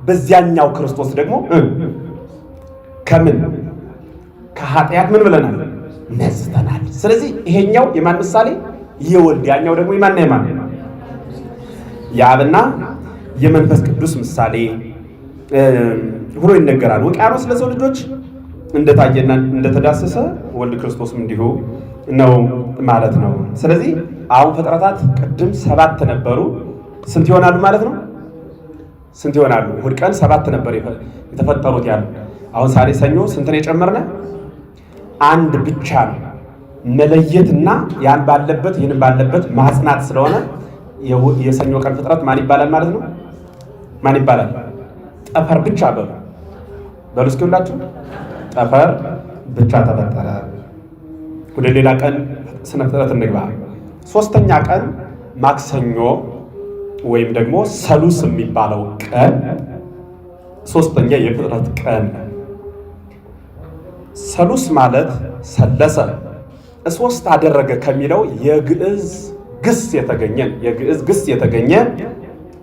በዚያኛው ክርስቶስ ደግሞ ከምን ከኃጢአት ምን ብለናል? ነጽተናል። ስለዚህ ይሄኛው የማን ምሳሌ? የወልድ። ያኛው ደግሞ የማን የማን? የአብና የመንፈስ ቅዱስ ምሳሌ ሆኖ ይነገራል። ውቅያኖስ ለሰው ልጆች እንደታየና እንደተዳሰሰ ወልድ ክርስቶስም እንዲሁ ነው ማለት ነው። ስለዚህ አሁን ፍጥረታት ቅድም 7 ነበሩ። ስንት ይሆናሉ ማለት ነው? ስንት ይሆናሉ? እሑድ ቀን 7 ነበር የተፈጠሩት ያሉ። አሁን ዛሬ ሰኞ ስንት ነው የጨመርነ? 1 ብቻ ነው። መለየትና ያን ባለበት ይህን ባለበት ማጽናት ስለሆነ የሰኞ ቀን ፍጥረት ማን ይባላል ማለት ነው? ማን ይባላል? ጠፈር ብቻ በሉ እስኪ ሁላችሁ። ጠፈር ብቻ ተፈጠረ። ወደ ሌላ ቀን ስነ ፍጥረት እንግባ። 3ኛ ቀን ማክሰኞ ወይም ደግሞ ሰሉስ የሚባለው ቀን 3ኛ የፍጥረት ቀን። ሰሉስ ማለት ሰለሰ 3 አደረገ ከሚለው የግዕዝ ግስ የተገኘ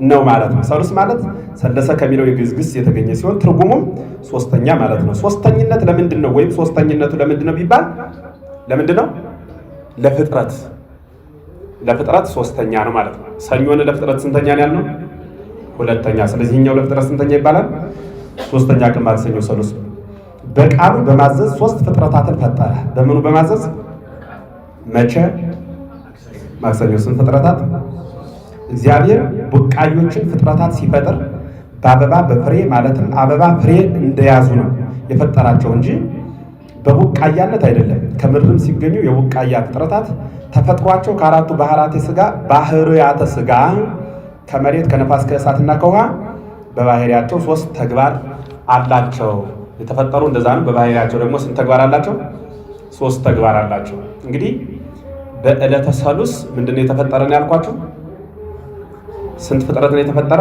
ነው ማለት ነው። ሰሉስ ማለት ሰለሰ ከሚለው የግዕዝ ግስ የተገኘ ሲሆን ትርጉሙም 3ኛ ማለት ነው። ሶስተኝነት ለምንድን ነው? ወይም ሶስተኝነቱ ለምንድን ነው ቢባል ለምንድን ነው? ለፍጥረት 3ኛ ነው ማለት ነው። ሰኞን ለፍጥረት ስንተኛ ነው ያልነው? 2ኛ። ስለዚህ እኛው ለፍጥረት ስንተኛ ይባላል? 3ኛ ቀን ማክሰኞ ሰሉስ። በቃሉ በማዘዝ 3 ፍጥረታትን ፈጠረ። በምኑ በማዘዝ? መቼ? ማክሰኞ። ስንት ፍጥረታት? እግዚአብሔር ቡቃዮችን ፍጥረታት ሲፈጥር በአበባ በፍሬ ማለትም አበባ ፍሬ እንደያዙ ነው የፈጠራቸው እንጂ በቡቃያነት አይደለም። ከምድርም ሲገኙ የቡቃያ ፍጥረታት ተፈጥሯቸው ከአራቱ ባህርያተ ሥጋ ከመሬት ከነፋስ ከእሳትና ከውሃ በባህሪያቸው 3 ተግባር አላቸው የተፈጠሩ እንደዛ ነው። በባህሪያቸው ደግሞ ስንት ተግባር አላቸው? 3 ተግባር አላቸው። እንግዲህ በዕለተ ሰሉስ ምንድነው የተፈጠረ ነው ያልኳችሁ? ስንት ፍጥረት ነው የተፈጠረ?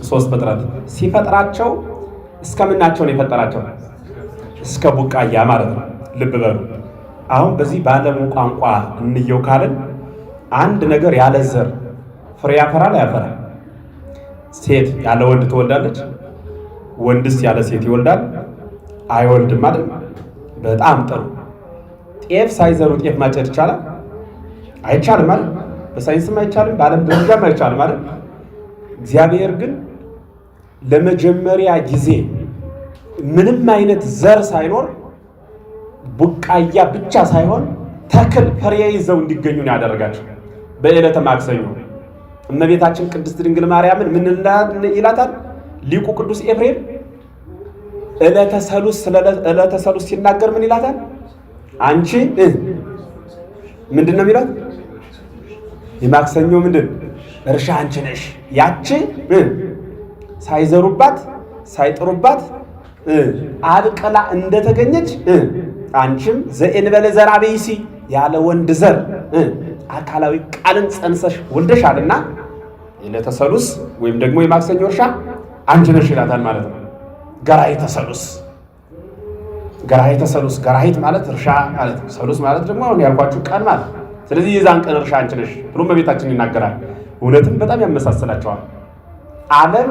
3 ፍጥረት። ሲፈጥራቸው እስከምናቸው ነው የፈጠራቸው? እስከ ቡቃያ ማለት ነው። ልብ በሉ። አሁን በዚህ በዓለሙ ቋንቋ እንየው ካልን አንድ ነገር ያለ ዘር ፍሬ ያፈራል አያፈራል? ሴት ያለ ወንድ ትወልዳለች? ወንድስ ያለ ሴት ይወልዳል? አይወልድም አይደል? በጣም ጥሩ። ጤፍ ሳይዘሩ ጤፍ ማጨድ ይቻላል? አይቻልም አይደል? በሳይንስም አይቻልም፣ በዓለም ደረጃም አይቻልም አይደል? እግዚአብሔር ግን ለመጀመሪያ ጊዜ ምንም አይነት ዘር ሳይኖር ቡቃያ ብቻ ሳይሆን ተክል ፍሬ ይዘው እንዲገኙ ነው ያደረጋቸው። በዕለተ ማክሰኞ እመቤታችን ቅድስት ድንግል ማርያምን ምን ይላታል ሊቁ ቅዱስ ኤፍሬም? ዕለተ ሰሉስ ስለ ዕለተ ሰሉስ ሲናገር ምን ይላታል? አንቺ ምንድነው የሚላት? የማክሰኞ ምንድን እርሻ አንቺ ነሽ። ያቺ ሳይዘሩባት ሳይጥሩባት አብቅላ እንደተገኘች አንቺም ዘእንበለ ዘርአ ብእሲ ያለ ወንድ ዘር አካላዊ ቃልን ጸንሰሽ ወልደሻልና ዕለተ ሰሉስ ወይም ደግሞ የማክሰኞ እርሻ አንቺ ነሽ ይላታል ማለት ነው። ገራይተ ሰሉስ፣ ገራይተ ሰሉስ፣ ገራይት ማለት እርሻ ማለት ነው። ሰሉስ ማለት ደግሞ አሁን ያልኳችሁ ቀን ማለት። ስለዚህ የዛን ቀን እርሻ አንቺ ነሽ ብሎ እመቤታችን ይናገራል። እውነትም በጣም ያመሳስላቸዋል። ዓለም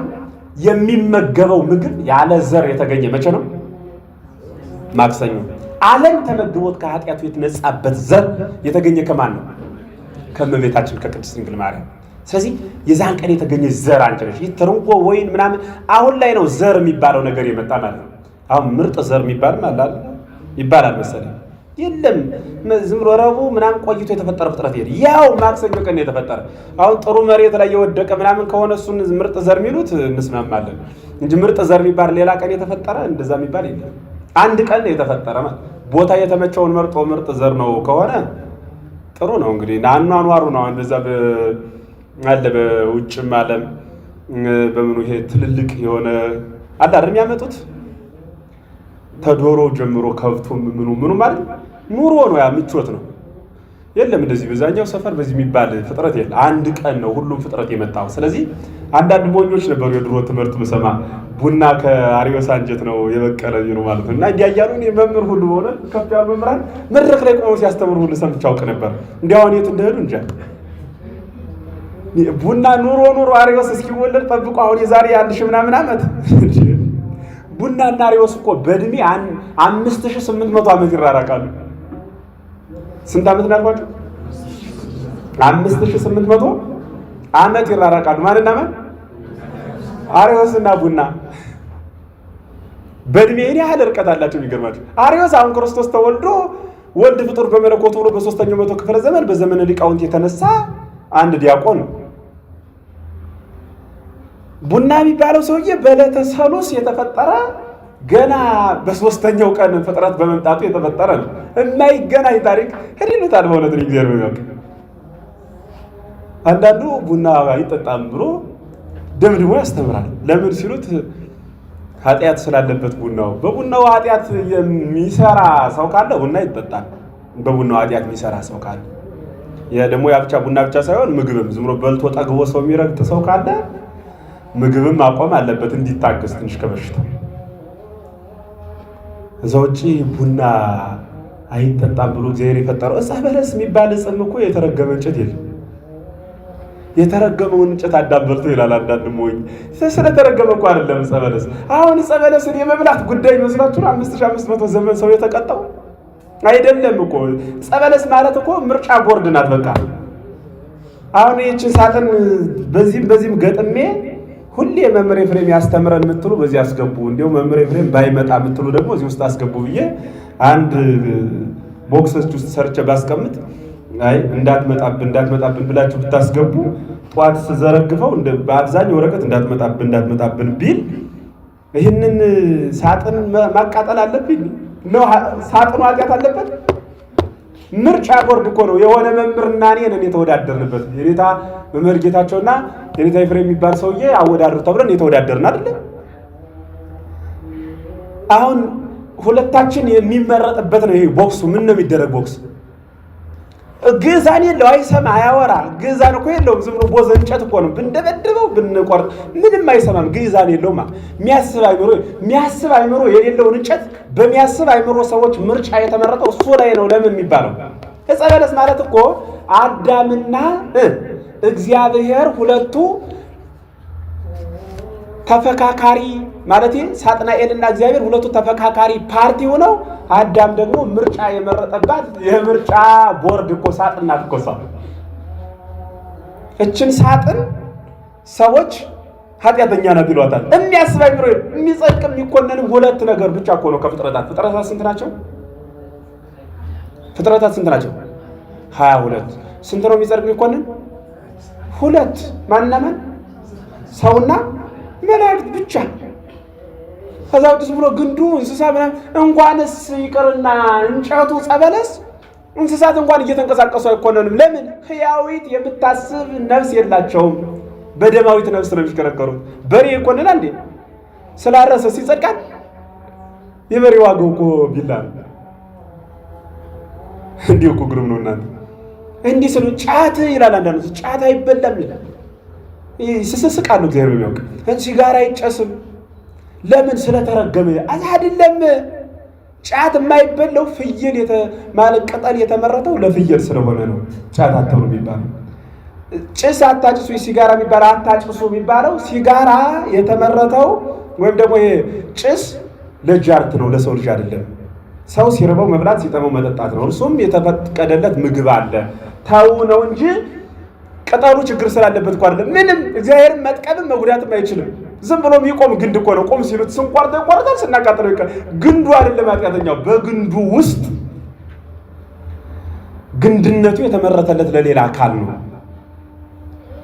የሚመገበው ምግብ ያለ ዘር የተገኘ መቼ ነው? ማክሰኞ። ዓለም ተመግቦት ከኃጢአቱ የተነጻበት ዘር የተገኘ ከማን ነው? ከእመቤታችን ከቅድስት ድንግል ማርያም። ስለዚህ የዛን ቀን የተገኘ ዘር አንቺ ነሽ። ይህ ትርንጎ ወይን ምናምን አሁን ላይ ነው ዘር የሚባለው ነገር የመጣ ማለት ነው። አሁን ምርጥ ዘር የሚባል ማለት ይባላል መሰለኝ። የለም ዝም ብሎ ረቡዕ ምናምን ቆይቶ የተፈጠረ ፍጥረት የለም። ያው ማክሰኞ ቀን የተፈጠረ። አሁን ጥሩ መሬት ላይ የወደቀ ምናምን ከሆነ እሱን ምርጥ ዘር የሚሉት እንስማማለን እንጂ ምርጥ ዘር የሚባል ሌላ ቀን የተፈጠረ እንደዛ የሚባል የለም። አንድ ቀን የተፈጠረ ማለት ቦታ የተመቸውን መርጦ ምርጥ ዘር ነው ከሆነ ጥሩ ነው። እንግዲህ አኗኗሩ ነው እንደዛ አለ። በውጭም ዓለም በምኑ ይሄ ትልልቅ የሆነ አለ አይደል የሚያመጡት ተዶሮ ጀምሮ ከብቱ ምኑ ማለት ኑሮ ነው። ያ ምቾት ነው። የለም እንደዚህ በዛኛው ሰፈር በዚህ የሚባል ፍጥረት የለም። አንድ ቀን ነው ሁሉም ፍጥረት የመጣው። ስለዚህ አንዳንድ ሞኞች ነበሩ የድሮ ትምህርት ምሰማ ቡና ከአሪዮስ አንጀት ነው የበቀለ ነው ማለት ነው። እና እንዲያያሉ እኔ መምህር ሁሉ ሆነ ከፍ ያሉ መምህራን መድረክ ላይ ቆመው ሲያስተምሩ ሁሉ ሰምቼ አውቅ ነበር። እንዲያው የት እንደሄዱ እንጃ። ቡና ኑሮ አሪዮስ እስኪወለድ ጠብቆ አሁን የዛሬ 1000 ምናምን ዓመት ቡና እና አሪዮስ እኮ በእድሜ 5800 ዓመት ይራራቃሉ። ስንት ዓመት ናልኳቸው? 5800 ዓመት ይራራቃሉ። ማንና ማን? አሪዮስና ቡና በእድሜ ይሄን ያህል ርቀት አላቸው። የሚገርማቸው አሪዮስ አሁን ክርስቶስ ተወልዶ ወልድ ፍጡር በመለኮቱ ብሎ በ3ኛው መቶ ክፍለ ዘመን በዘመነ ሊቃውንት የተነሳ አንድ ዲያቆን ነው። ቡና የሚባለው ሰውዬ በዕለተ ሰሉስ የተፈጠረ ገና በ3ኛው ቀን ፍጥረት በመምጣቱ የተፈጠረ ነው። የማይገናኝ ታሪክ ህዲሉታል። በእውነት እግዚአብሔር ይመስገን። አንዳንዱ ቡና አይጠጣም ብሎ ደምድሞ ያስተምራል። ለምን ሲሉት ኃጢአት ስላለበት ቡናው። በቡናው ኃጢአት የሚሰራ ሰው ካለ ቡና ይጠጣል። በቡናው ኃጢአት የሚሰራ ሰው ካለ ደግሞ ያ ብቻ ቡና ብቻ ሳይሆን ምግብም ዝም ብሎ በልቶ ጠግቦ ሰው የሚረግጥ ሰው ካለ ምግብም ማቆም አለበት እንዲታገስ ትንሽ ከበሽታው። እዛ ውጪ ቡና አይጠጣም ብሎ እግዚአብሔር የፈጠረው ዕፀ በለስ የሚባል ዕፅም እኮ የተረገመ እንጨት የለም። የተረገመውን እንጨት አዳም በልቶ ይላል አንዳንድ ሞኝ። ስለተረገመ እኮ አይደለም ዕፀ በለስ። አሁን ዕፀ በለስን የመብላት ጉዳይ ይመስላችሁ 5500 ዘመን ሰው የተቀጣው አይደለም እኮ። ዕፀ በለስ ማለት እኮ ምርጫ ቦርድ ናት። በቃ አሁን ይህችን ሳጥን በዚህም ገጥሜ ሁሌ መምህር ኤፍሬም ያስተምረን የምትሉ በዚህ አስገቡ፣ እንዲያው መምህር ኤፍሬም ባይመጣ የምትሉ ደግሞ እዚህ ውስጥ አስገቡ ብዬ አንድ ቦክሶች ውስጥ ሰርቼ ባስቀምጥ አይ እንዳትመጣብን ብላችሁ ብታስገቡ ጧት ስዘረግፈው በአብዛኛው ወረቀት እንዳትመጣብን ቢል ይህንን ሳጥን ማቃጠል አለብኝ ነው? ሳጥኑ ኃጢአት አለበት? ምርጫ ቦርድ እኮ ነው። የሆነ መምህርና እኔን የተወዳደርንበት የኔታ መምህር ጌታቸውና የኔታ ኤፍሬም የሚባል ሰውዬ አወዳድሩ ተብለን የተወዳደርን አይደል? አሁን ሁለታችን የሚመረጥበት ነው። ይሄ ቦክሱ ምን ነው የሚደረግ ቦክስ? ግዛን የለው፣ አይሰማ፣ አያወራ። ግዛን እኮ የለውም፣ ዝም ብሎ ቦዘ እንጨት እኮ ነው። ብንደበድበው ብንቆርጥ ምንም አይሰማም። ግዛን የለውም። የሚያስብ አይምሮ የሌለውን እንጨት በሚያስብ አይምሮ ሰዎች ምርጫ የተመረጠው እሱ ላይ ነው። ለምን የሚባለው ዕፀ በለስ ማለት እኮ አዳምና እግዚአብሔር ሁለቱ ተፈካካሪ ማለት ሳጥናኤልና እግዚአብሔር ሁለቱ ተፈካካሪ ፓርቲ ሆነው አዳም ደግሞ ምርጫ የመረጠባት የምርጫ ቦርድ እኮ ሳጥናት እኮ እችን ሳጥን ሰዎች ኃጢአተኛ ናት ይሏታል። የሚያስብ አይምሮ የሚጸድቅ የሚኮነንም ሁለት ነገር ብቻ እኮ ነው ከፍጥረታት። ፍጥረታት ስንት ናቸው? ፍጥረታት ስንት ናቸው? 22። ስንት ነው የሚጸድቅ የሚኮንን? ሁለት። ማንና ማን? ሰውና መላእክት ብቻ። ከዛ ውጭ ብሎ ግንዱ እንስሳ ምናምን እንኳንስ ይቅርና እንጨቱ ዕፀ በለስ እንስሳት እንኳን እየተንቀሳቀሱ አይኮነንም። ለምን? ህያዊት የምታስብ ነፍስ የላቸውም። በደማዊት ነፍስ ነው የሚሽከረከሩት። በሬ ይኮነና እንዴ? ስላረሰ ሲጸድቃል? የበሬ ዋጋው እኮ ቢላ ነው። እንዲሁ እኮ ግሩም ነው እናንተ። እንዲህ ስለ ጫት ይላል አንዳንዱ። ጫት አይበላም ይላል። ይስስቃሉ። እግዚአብሔር የሚያውቅ ሲጋራ አይጨስም። ለምን? ስለተረገመ አይደለም። ጫት የማይበላው ፍየል ማለት ቅጠል የተመረጠው ለፍየል ስለሆነ ነው ጫት አትብሉ የሚባለው። ጭስ አታጭሱ፣ ሲጋራ የሚባለው አታጭሱ የሚባለው ሲጋራ የተመረጠው ወይም ደግሞ ይሄ ጭስ ለጃርት ነው፣ ለሰው ልጅ አይደለም። ሰው ሲርበው መብላት ሲጠመው መጠጣት ነው። እርሱም የተፈቀደለት ምግብ አለ። ተው ነው እንጂ ቅጠሉ ችግር ስላለበት እኮ አይደለም። ምንም እግዚአብሔርን መጥቀምም መጉዳትም አይችልም። ዝም ብሎ የሚቆም ግንድ እኮ ነው። ቆም ሲሉት ስንቆርጠው ይቆርጣል፣ ስናቃጥለው ይቀር። ግንዱ አይደለም ኃጢአተኛው። በግንዱ ውስጥ ግንድነቱ የተመረተለት ለሌላ አካል ነው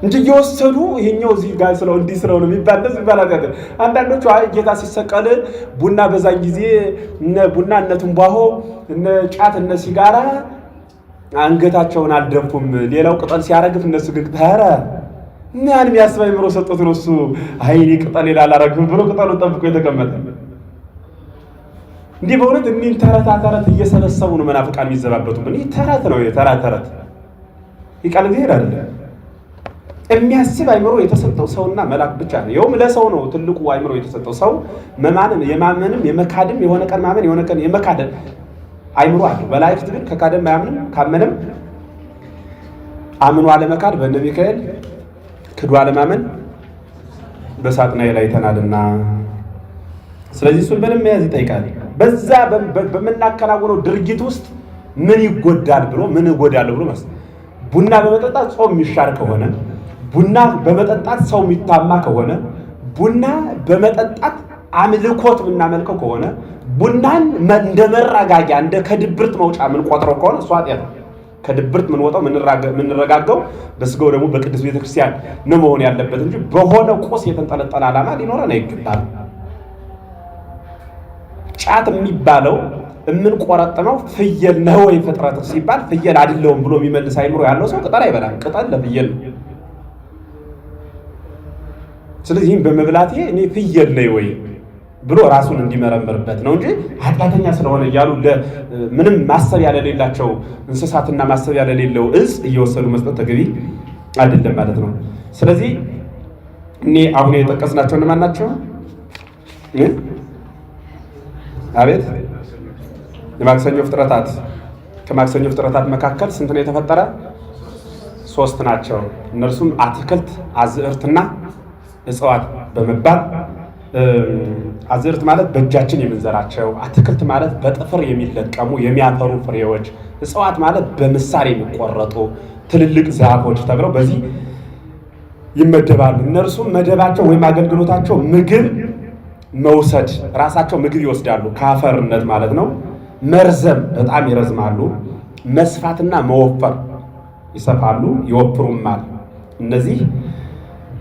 እንጂ እየወሰዱ ይሄኛው እዚህ ጋር ስለው እንዲህ ስለው ነው የሚባል እንደዚህ ይባላል። አንዳንዶቹ ጌታ ሲሰቀል ቡና በዛን ጊዜ እነ ቡና እነ ትንባሆ እነ ጫት እነ ሲጋራ አንገታቸውን አልደፉም። ሌላው ቅጠል ሲያረግፍ እነሱ ግን ተረ ማን የሚያስብ አይምሮ ሰጥቶት ነው እሱ አይኔ ቅጠል አላረግም ብሎ ቅጠሉን ጠብቆ የተቀመጠ። እንዲህ በእውነት እኒህን ተረት እየሰበሰቡ ነው መናፍቃን የሚዘባበቱ። እኒህ ተረት ነው፣ ተረት ይቃል እግዚአብሔር አይደለም። የሚያስብ አይምሮ የተሰጠው ሰውና መልአክ ብቻ ነው። ይኸውም ለሰው ነው ትልቁ አይምሮ የተሰጠው። ሰው መማንም የማመንም የመካድም የሆነ ቀን ማመን የሆነ ቀን የመካድ አይምሮ አለው። መላእክት ግን ከካደም አያምንም፣ ካመነም አምኖ አለመካድ በእነ ሚካኤል ክዱ አለማመን በሳጥናኤል አይተናልና። ስለዚህ እሱን በደንብ መያዝ ይጠይቃል። በዛ በምናከናውነው ድርጊት ውስጥ ምን ይጎዳል ብሎ ምን እጎዳለሁ ብሎ ማለት ቡና በመጠጣት ጾም የሚሻር ከሆነ፣ ቡና በመጠጣት ሰው የሚታማ ከሆነ፣ ቡና በመጠጣት አምልኮት የምናመልከው ከሆነ፣ ቡናን እንደ መረጋጊያ እንደ ከድብርት መውጫ የምንቆጥረው ከሆነ እሱ ኃጢአት ነው። ከድብርት የምንወጣው የምንረጋጋው በስጋው ደግሞ በቅድስት ቤተክርስቲያን ነው መሆን ያለበት እንጂ በሆነ ቁስ የተንጠለጠለ ዓላማ ሊኖረን አይገባም። ጫት የሚባለው የምንቆረጥመው ፍየል ነው ወይ ፍጥረት ሲባል ፍየል አይደለውም ብሎ የሚመልስ አይምሮ ያለው ሰው ቅጠል አይበላም። ቅጠል ለፍየል ነው። ስለዚህ በመብላቴ እኔ ፍየል ነኝ ወይ ብሎ ራሱን እንዲመረምርበት ነው እንጂ ኃጢአተኛ ስለሆነ እያሉ ምንም ማሰብ ያለሌላቸው እንስሳትና ማሰብ ያለሌለው እጽ እየወሰዱ መስጠት ተገቢ አይደለም ማለት ነው። ስለዚህ እኔ አሁን የጠቀስናቸው እነማን ናቸው? አቤት የማክሰኞ ፍጥረታት። ከማክሰኞ ፍጥረታት መካከል ስንት ነው የተፈጠረ? 3 ናቸው። እነርሱም አትክልት፣ አዝዕርትና እጽዋት በመባል አዝዕርት ማለት በእጃችን የምንዘራቸው፣ አትክልት ማለት በጥፍር የሚለቀሙ የሚያፈሩ ፍሬዎች፣ እጽዋት ማለት በምሳር የሚቆረጡ ትልልቅ ዛፎች ተብለው በዚህ ይመደባሉ። እነርሱም መደባቸው ወይም አገልግሎታቸው ምግብ መውሰድ፣ ራሳቸው ምግብ ይወስዳሉ ከአፈርነት ማለት ነው። መርዘም በጣም ይረዝማሉ። መስፋትና መወፈር ይሰፋሉ ይወፍሩማል። እነዚህ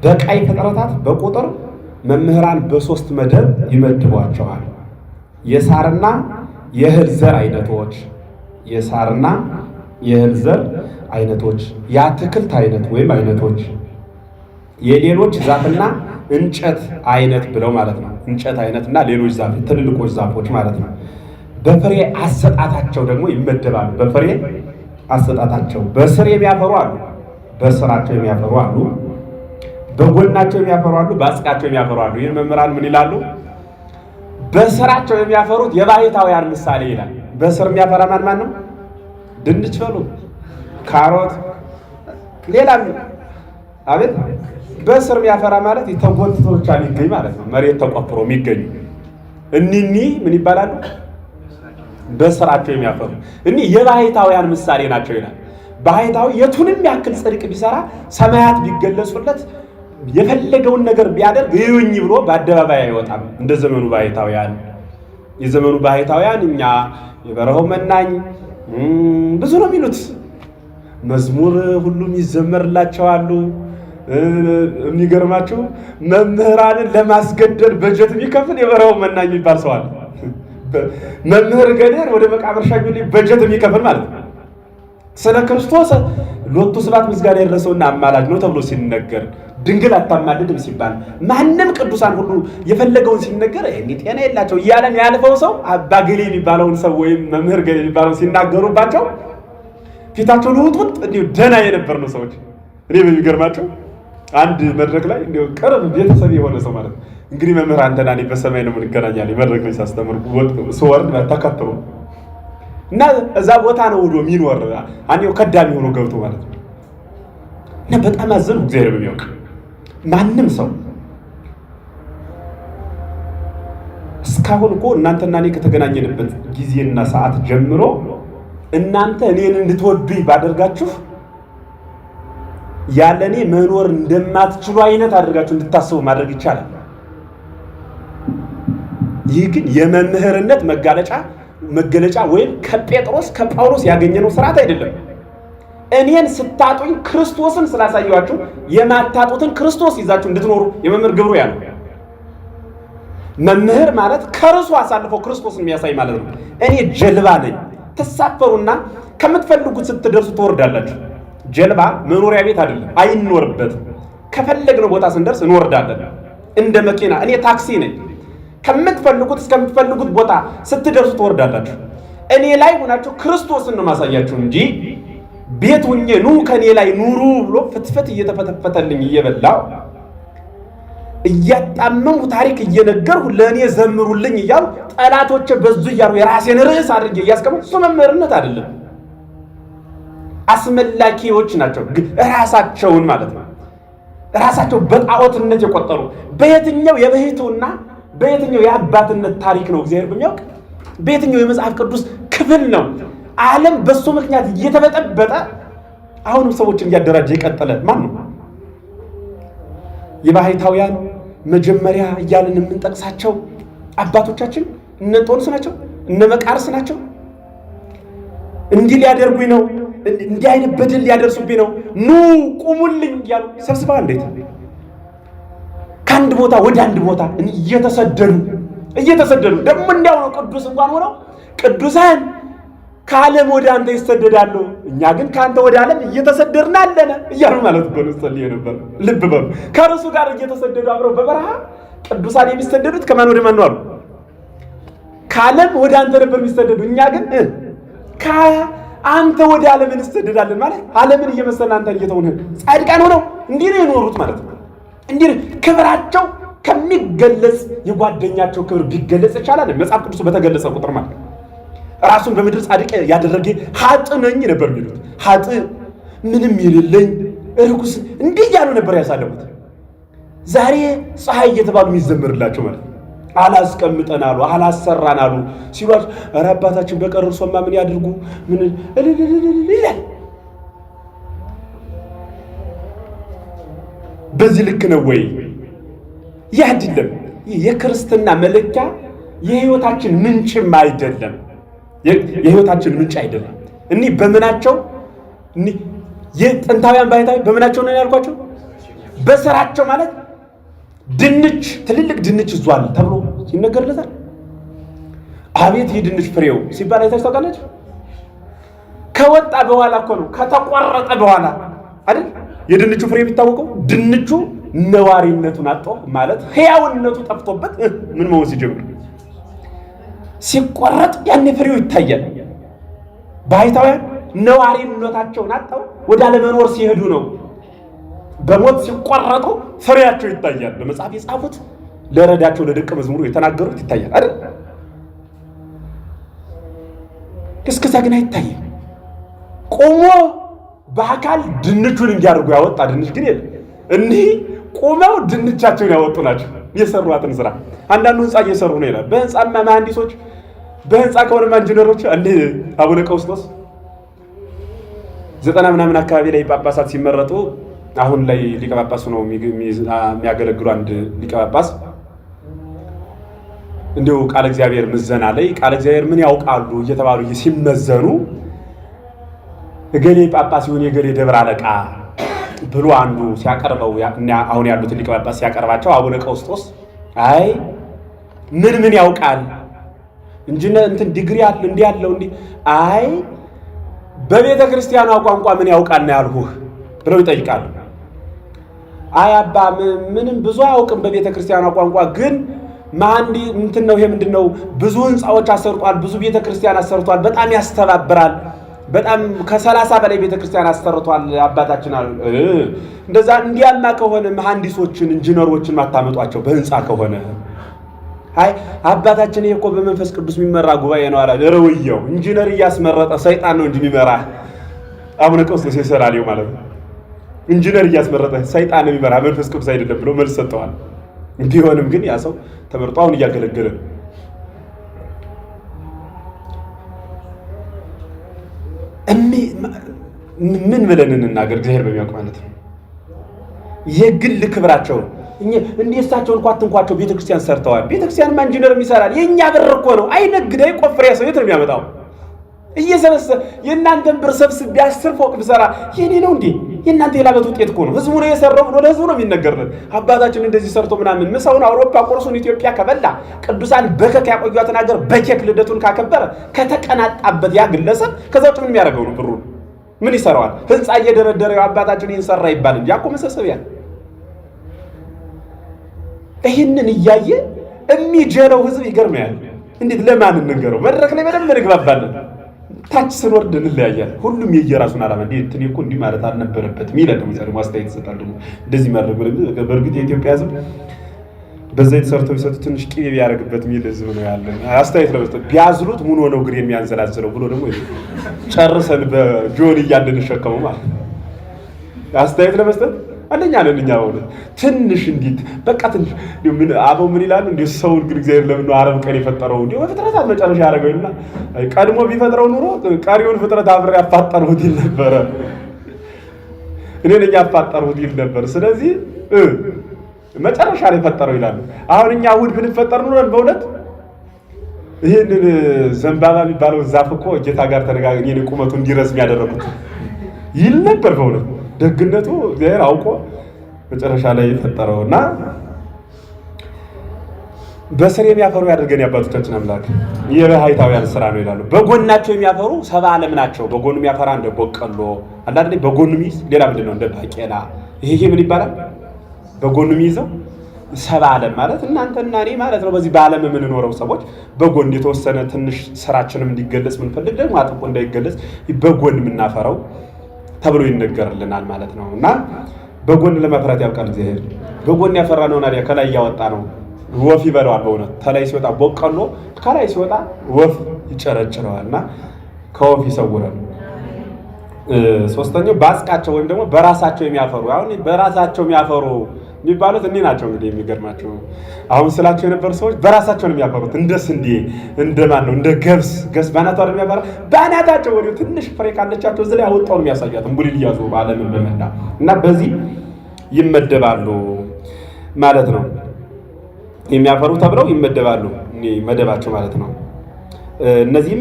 በቀይ ፍጥረታት በቁጥር መምህራን በ3 መደብ ይመድቧቸዋል። የሳርና የእህል ዘር አይነቶች፣ የሳርና የእህል ዘር አይነቶች፣ የአትክልት አይነት ወይም አይነቶች፣ የሌሎች ዛፍና እንጨት አይነት ብለው ማለት ነው። እንጨት አይነት እና ሌሎች ዛፎች ትልልቆች ዛፎች ማለት ነው። በፍሬ አሰጣታቸው ደግሞ ይመደባሉ። በፍሬ አሰጣታቸው በስር የሚያፈሩ አሉ፣ በስራቸው የሚያፈሩ አሉ፣ በጎናቸው የሚያፈሩ አሉ፣ በአጽቃቸው የሚያፈሩ አሉ። ይህን መምህራን ምን ይላሉ? በስራቸው የሚያፈሩት የባሕታውያን ምሳሌ ይላል። በስር የሚያፈራ ማን ነው? ድንች በሉ፣ ካሮት፣ ሌላም አቤት። በስር የሚያፈራ ማለት ተጎትቶ ብቻ የሚገኝ ማለት ነው። መሬት ተቆፍሮ የሚገኙ እኒኒ ምን ይባላሉ? በስራቸው የሚያፈሩ እኒህ የባሕታውያን ምሳሌ ናቸው ይላል። ባሕታዊ የቱንም ያክል ጽድቅ ቢሰራ ሰማያት ቢገለጹለት የፈለገውን ነገር ቢያደርግ እዩኝ ብሎ በአደባባይ አይወጣም። እንደ ዘመኑ ባሕታውያን የዘመኑ ባሕታውያን እኛ የበረሃው መናኝ ብዙ ነው የሚሉት መዝሙር ሁሉም ይዘመርላቸዋሉ። የሚገርማችሁ መምህራንን ለማስገደል በጀት የሚከፍል የበረሃው መናኝ የሚባል ሰው አለ። መምህር ገደር ወደ መቃብር ሻኙልኝ በጀት የሚከፍል ማለት ነው። ስለ ክርስቶስ ሎቱ ስብሐት ምስጋና የደረሰውና አማላጅ ነው ተብሎ ሲነገር ድንግል አታማልድም ሲባል ማንም ቅዱሳን ሁሉ የፈለገውን ሲነገር ጤና የላቸው እያለን ያልፈው ሰው አባ ገሌ የሚባለውን ሰው ወይም መምህር ገሌ የሚባለውን ሲናገሩባቸው ፊታቸው ልውጡት እንዲሁ ደህና የነበር ነው ሰዎች። እኔ በሚገርማቸው አንድ መድረክ ላይ እንዲሁ ቅርብ ቤተሰብ የሆነ ሰው ማለት ነው እንግዲህ መምህር አንተና እኔ በሰማይ ነው እንገናኛለን። መድረክ ላይ ሳስተምር ስወርድ ተከትሎ እና እዛ ቦታ ነው ወዶ የሚኖር አንዴው ከዳሚ ሆኖ ገብቶ ማለት ነው። እና በጣም አዘኑ። እግዚአብሔር በሚያውቅ ማንም ሰው እስካሁን እኮ እናንተና እኔ ከተገናኘንበት ጊዜና ሰዓት ጀምሮ እናንተ እኔን እንድትወዱኝ ባደርጋችሁ ያለ እኔ መኖር እንደማትችሉ አይነት አድርጋችሁ እንድታስቡ ማድረግ ይቻላል። ይህ ግን የመምህርነት መገለጫ ወይም ከጴጥሮስ ከጳውሎስ ያገኘነው ስርዓት አይደለም። እኔን ስታጡኝ ክርስቶስን ስላሳየኋችሁ የማታጡትን ክርስቶስ ይዛችሁ እንድትኖሩ የመምህር ግብሩ ያለው። መምህር ማለት ከርሱ አሳልፎ ክርስቶስን የሚያሳይ ማለት ነው። እኔ ጀልባ ነኝ። ተሳፈሩና ከምትፈልጉት ስትደርሱ ትወርዳላችሁ። ጀልባ መኖሪያ ቤት አይደለም፣ አይኖርበትም። ከፈለግነው ቦታ ስንደርስ እንወርዳለን። እንደ መኪና እኔ ታክሲ ነኝ። ከምትፈልጉት እስከምትፈልጉት ቦታ ስትደርሱ ትወርዳላችሁ። እኔ ላይ ሆናችሁ ክርስቶስን ነው ማሳያችሁ እንጂ ቤት ሁኜ ኑ ከኔ ላይ ኑሩ ብሎ ፍትፍት እየተፈተፈተልኝ እየበላው እያጣመሙ ታሪክ እየነገርሁ ለእኔ ዘምሩልኝ እያሉ ጠላቶቼ በዙ እያሉ የራሴን ርዕስ አድርጌ እያስቀመጡ እሱ መምህርነት አይደለም። አስመላኪዎች ናቸው። ራሳቸውን ማለት ነው ራሳቸው በጣዖትነት የቆጠሩ በየትኛው የበህቱና በየትኛው የአባትነት ታሪክ ነው እግዚአብሔር በሚያውቅ በየትኛው የመጽሐፍ ቅዱስ ክፍል ነው ዓለም በሱ ምክንያት እየተበጠበጠ አሁንም ሰዎችን እያደራጀ የቀጠለ ማን ነው? የባሕታውያን መጀመሪያ እያልን የምንጠቅሳቸው አባቶቻችን እነ ጦንስ ናቸው፣ እነ መቃርስ ናቸው። እንዲህ ሊያደርጉኝ ነው፣ እንዲህ አይነት በደል ሊያደርሱብኝ ነው፣ ኑ ቁሙልኝ እያሉ ሰብስበው እንዴት ከአንድ ቦታ ወደ አንድ ቦታ እየተሰደዱ ደግሞ እንዲያው ነው ቅዱስ እንኳን ሆነው ቅዱሳን ከዓለም ወደ አንተ ይሰደዳሉ፣ እኛ ግን ከአንተ ወደ ዓለም እየተሰደድን አለን እያሉ ማለት ነው። ጸልዬ ነበር። ልብ በሉ። ከእርሱ ጋር እየተሰደዱ አብረው በበረሃ ቅዱሳን የሚሰደዱት ከማን ወደ ማን ነው አሉ? ከዓለም ወደ አንተ ነበር የሚሰደዱ፣ እኛ ግን ከአንተ ወደ ዓለም እንሰደዳለን ማለት ዓለምን እየመሰልን አንተን እየተውነ ጻድቃን ሆነው እንዲህ ነው የኖሩት ማለት ነው። እንዲህ ክብራቸው ከሚገለጽ የጓደኛቸው ክብር ቢገለጽ ይቻላል። መጽሐፍ ቅዱስ በተገለጸ ቁጥር ማለት ራሱን በምድር ጻድቅ ያደረገ ኃጥ ነኝ ነበር የሚሉት። ኃጥ ምንም የሌለኝ ርኩስ እንዲህ እያሉ ነበር ያሳለፉት። ዛሬ ፀሐይ እየተባሉ የሚዘምርላቸው ማለት አላስቀምጠን አሉ፣ አላሰራን አሉ ሲሏቸው ኧረ አባታችን በቀር እርሶማ ምን ያድርጉ ምን ይላል። በዚህ ልክ ነው ወይ? ይህ አይደለም። የክርስትና መለኪያ የህይወታችን ምንጭም አይደለም። የህይወታችን ምንጭ አይደለም። እኒህ በምናቸው የጥንታውያን ባሕታዊ በምናቸው ነው ያልኳቸው? በስራቸው ማለት ድንች ትልልቅ ድንች ይዟል ተብሎ ይነገርለታል። አቤት የድንች ፍሬው ሲባል አይታችሁ ታውቃላችሁ? ከወጣ በኋላ እኮ ነው ከተቆረጠ በኋላ አይደል የድንቹ ፍሬ የሚታወቀው። ድንቹ ነዋሪነቱን አጣው ማለት ሕያውነቱ ጠፍቶበት ምን መሆን ሲጀምር ሲቆረጥ ያኔ ፍሬው ይታያል። ባሕታውያን ነዋሪነታቸውን አጣው ወደ አለመኖር ሲሄዱ ነው በሞት ሲቆረጡ ፍሬያቸው ይታያል። በመጽሐፍ የጻፉት ለረዳቸው ለደቀ መዝሙሩ የተናገሩት ይታያል አይደል? እስከዛ ግን አይታይም። ቆሞ በአካል ድንቹን እንዲያደርጉ ያወጣ ድንች ግን የለም። እኒህ ቆመው ድንቻቸውን ያወጡ ናቸው የሰሯትን ስራ። አንዳንዱ ህንፃ እየሰሩ ነው ይላል። በህንፃማ መሐንዲሶች፣ በህንፃ ከሆነማ ኢንጂነሮች እንደ አቡነ ቀውስጦስ 90 ምናምን አካባቢ ላይ ጳጳሳት ሲመረጡ አሁን ላይ ሊቀ ጳጳስ ነው የሚያገለግሉ አንድ ሊቀ ጳጳስ እንዲሁ ቃለ እግዚአብሔር ምዘና ላይ ቃለ እግዚአብሔር ምን ያውቃሉ እየተባሉ ሲመዘኑ እገሌ ጳጳስ ይሁን የገሌ ደብረ አለቃ ብሎ አንዱ ሲያቀርበው አሁን ያሉት ሊቀ ጳጳስ ሲያቀርባቸው አቡነ ቀውስጦስ አይ ምን ያውቃል እንትን ዲግሪ አለ እንዲህ ያለው እንዲህ አይ በቤተ ክርስቲያኗ ቋንቋ ምን ያውቃል ነው ያልሁህ ብለው ይጠይቃሉ። አይ አባ ምንም ብዙ አያውቅም በቤተ ክርስቲያኗ ቋንቋ ግን ማንዲ እንትን ነው ይሄ ምንድነው ብዙ ህንጻዎች አሰርቷል፣ ብዙ ቤተ ክርስቲያን አሰርቷል፣ በጣም ያስተባብራል፣ በጣም ከ30 በላይ ቤተ ክርስቲያን አሰርቷል አባታችን አሉ። እንደዛ እንዲያማ ከሆነ መሐንዲሶችን ኢንጂነሮችን ማታመጧቸው በህንጻ ከሆነ አይ አባታችን ይሄ እኮ በመንፈስ ቅዱስ የሚመራ ጉባኤ ነው አላ ረውየው ኢንጂነር እያስመረጠ ሰይጣን ነው እንጂ የሚመራ አቡነ ቀውስጦስ ይሰራልው ማለት ነው። ኢንጂነር እያስመረጠ ሰይጣን ነው የሚመራ መንፈስ ቅዱስ አይደለም ብሎ መልስ ሰጥተዋል። ቢሆንም ግን ያ ሰው ተመርጦ አሁን እያገለገለ ነው። ምን ብለን እንናገር? እግዚአብሔር በሚያውቅ ማለት ነው። የግል ክብራቸው እንዴሳቸው እንኳን አትንኳቸው ቤተክርስቲያን ሰርተዋል። ቤተክርስቲያን ማን ኢንጂነር ይሰራል? የኛ ብር እኮ ነው። አይነግድ አይቆፍር ያሰው የት ነው የሚያመጣው? እየሰበሰበ የእናንተን ብር ሰብስቤ 10 ፎቅ ብሰራ የኔ ነው እንዴ? የእናንተ የላበት ውጤት እኮ ነው። ህዝቡ ነው የሰራው ብሎ ለህዝቡ ነው የሚነገርለት። አባታችን እንደዚህ ሰርቶ ምናምን ምሳውን አውሮፓ ቁርሱን ኢትዮጵያ ከበላ ቅዱሳን በከክ ያቆዩትን ሀገር በኬክ ልደቱን ካከበረ ከተቀናጣበት ያ ግለሰብ ከዛ ውጭ ምን የሚያደርገው ነው? ብሩን ምን ይሰራዋል? ህንፃ እየደረደረ አባታችን ይህን ሰራ ይባል እንጂ ያኮ መሰብሰቢያ። ይህንን እያየ የሚጀረው ህዝብ ይገርማል። እንዴት ለማን እንንገረው? መድረክ ላይ በደንብ እንግባባለን፣ ታች ስንወርድ እንለያያለን። ሁሉም የየራሱን ዓላማ እንዴት እኔ እኮ እንዲህ ማለት አልነበረበትም ይላል። ደግሞ አስተያየት ይሰጣል። ደግሞ እንደዚህ ማድረግ በእርግጥ የኢትዮጵያ ህዝብ በዛ የተሰርተው ቢሰጡ ትንሽ ቅቤ ቢያደርግበት የሚል ህዝብ ነው ያለን። አስተያየት ለመስጠት ቢያዝሉት ምን ሆነው ግን የሚያንዘላዝለው ብሎ ደግሞ ጨርሰን በጆን እያንሸከመው ማለት አስተያየት ለመስጠት አንደኛ ነን እኛ ማለት ትንሽ እንዴት በቃ ትንሽ ምን አበው ምን ይላሉ እንዴ ሰውን ግን እግዚአብሔር ለምን ነው አረብ ቀን የፈጠረው እንዴ በፍጥረታት መጨረሻ ያደረገውና ቀድሞ ቢፈጥረው ኑሮ ቀሪውን ፍጥረት አብሬ ያፋጠርሁት ይል ነበር። እኔ ነኝ ያፋጠርሁት ይል ነበር። ስለዚህ መጨረሻ ላይ ፈጠረው ይላሉ። አሁን እኛ እሑድ ብንፈጠር ኑረን በእውነት ይሄንን ዘንባባ የሚባለው ዛፍ እኮ ጌታ ጋር ተነጋግረን የኔ ቁመቱ እንዲረዝም ያደረኩት ይል ነበር። በእውነት ደግነቱ እግዚአብሔር አውቆ መጨረሻ ላይ ፈጠረውና በስር የሚያፈሩ ያድርገን የአባቶቻችን አምላክ። የባሕታውያን ስራ ነው ይላሉ። በጎናቸው የሚያፈሩ 70 ዓለም ናቸው። በጎኑ የሚያፈራ እንደ በቆሎ አንዳንዴ በጎኑ የሚይዝ ሌላ ምንድን ነው እንደ ባቄላ ይሄ ምን ይባላል? በጎኑ የሚይዘው 70 ዓለም ማለት እናንተና እኔ ማለት ነው። በዚህ በዓለም የምንኖረው ሰዎች በጎን የተወሰነ ትንሽ ስራችንም እንዲገለጽ ምንፈልግ ደግሞ አጥቆ እንዳይገለጽ በጎን የምናፈራው ተብሎ ይነገርልናል ማለት ነው። እና በጎን ለመፍራት ያውቃል እግዚአብሔር። በጎን ያፈራነው ናዲያ ከላይ ያወጣ ነው ወፍ ይበላዋል። በእውነት ከላይ ሲወጣ በቆሎ ከላይ ሲወጣ ወፍ ይጨረጭረዋልና ከወፍ ይሰውራል። ሶስተኛው ባስቃቸው ወይም ደግሞ በራሳቸው የሚያፈሩ አሁን በራሳቸው የሚያፈሩ የሚባሉት እኔ ናቸው። እንግዲህ የሚገርማቸው አሁን ስላቸው የነበሩ ሰዎች በራሳቸው ነው የሚያፈሩት። እንደ ስንዴ እንደማን ነው እንደ ገብስ ባናቷ ነው የሚያፈራ ባናታቸው ወዲሁ ትንሽ ፍሬ ካለቻቸው እዚህ ላይ አወጣው ነው የሚያሳያት እንቡሊል ይያዙ ዓለምን በመላ እና በዚህ ይመደባሉ ማለት ነው። የሚያፈሩ ተብለው ይመደባሉ መደባቸው ማለት ነው። እነዚህም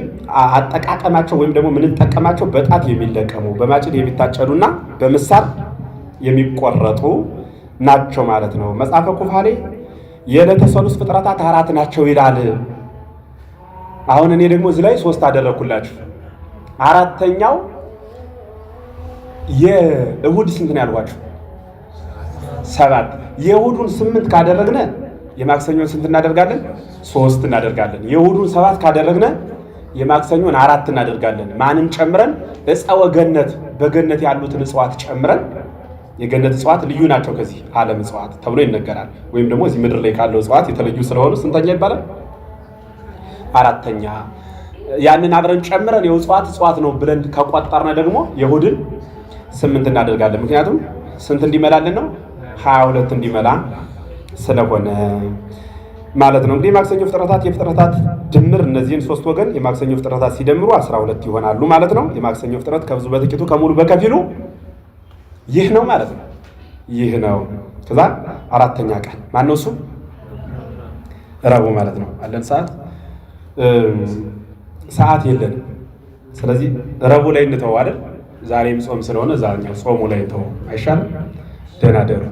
አጠቃቀማቸው ወይም ደግሞ የምንጠቀማቸው በጣት የሚለቀሙ በማጭድ የሚታጨዱና በምሳር የሚቆረጡ ናቸው ማለት ነው። መጽሐፈ ኩፋሌ የዕለተ ሰሉስ ፍጥረታት 4 ናቸው ይላል። አሁን እኔ ደግሞ እዚህ ላይ 3 አደረኩላችሁ። 4ኛው የእሁድ ስንት ነው ያልኳችሁ? 7 የእሑዱን 8 ካደረግነ የማክሰኞን ስንት እናደርጋለን? 3 እናደርጋለን። የእሑዱን 7 ካደረግነ የማክሰኞን 4 እናደርጋለን። ማንን ጨምረን? ዕፀ ገነት በገነት ያሉትን እጽዋት ጨምረን። የገነት እጽዋት ልዩ ናቸው ከዚህ ዓለም እጽዋት ተብሎ ይነገራል። ወይም ደግሞ እዚህ ምድር ላይ ካለው እጽዋት የተለዩ ስለሆኑ ስንተኛ ይባላል? 4ኛ። ያንን አብረን ጨምረን እጽዋት ነው ብለን ከቆጠርነ ደግሞ የእሑድን 8 እናደርጋለን። ምክንያቱም ስንት እንዲመላልን ነው? 22 እንዲመላ ስለሆነ ማለት ነው። እንግዲህ የማክሰኞ ፍጥረታት የፍጥረታት ድምር እነዚህን 3 ወገን የማክሰኞ ፍጥረታት ሲደምሩ 12 ይሆናሉ ማለት ነው። የማክሰኞ ፍጥረት ከብዙ በጥቂቱ ከሙሉ በከፊሉ ይህ ነው ማለት ነው። ይህ ነው። ከዛ 4ኛ ቀን ማነው እሱ? ረቡዕ ማለት ነው። አለን ሰዓት የለንም። ስለዚህ ረቡዕ ላይ እንተው አይደል? ዛሬም ጾም ስለሆነ ዛሬው ጾሙ ላይ እንተው አይሻልም? ደህና ደሩ።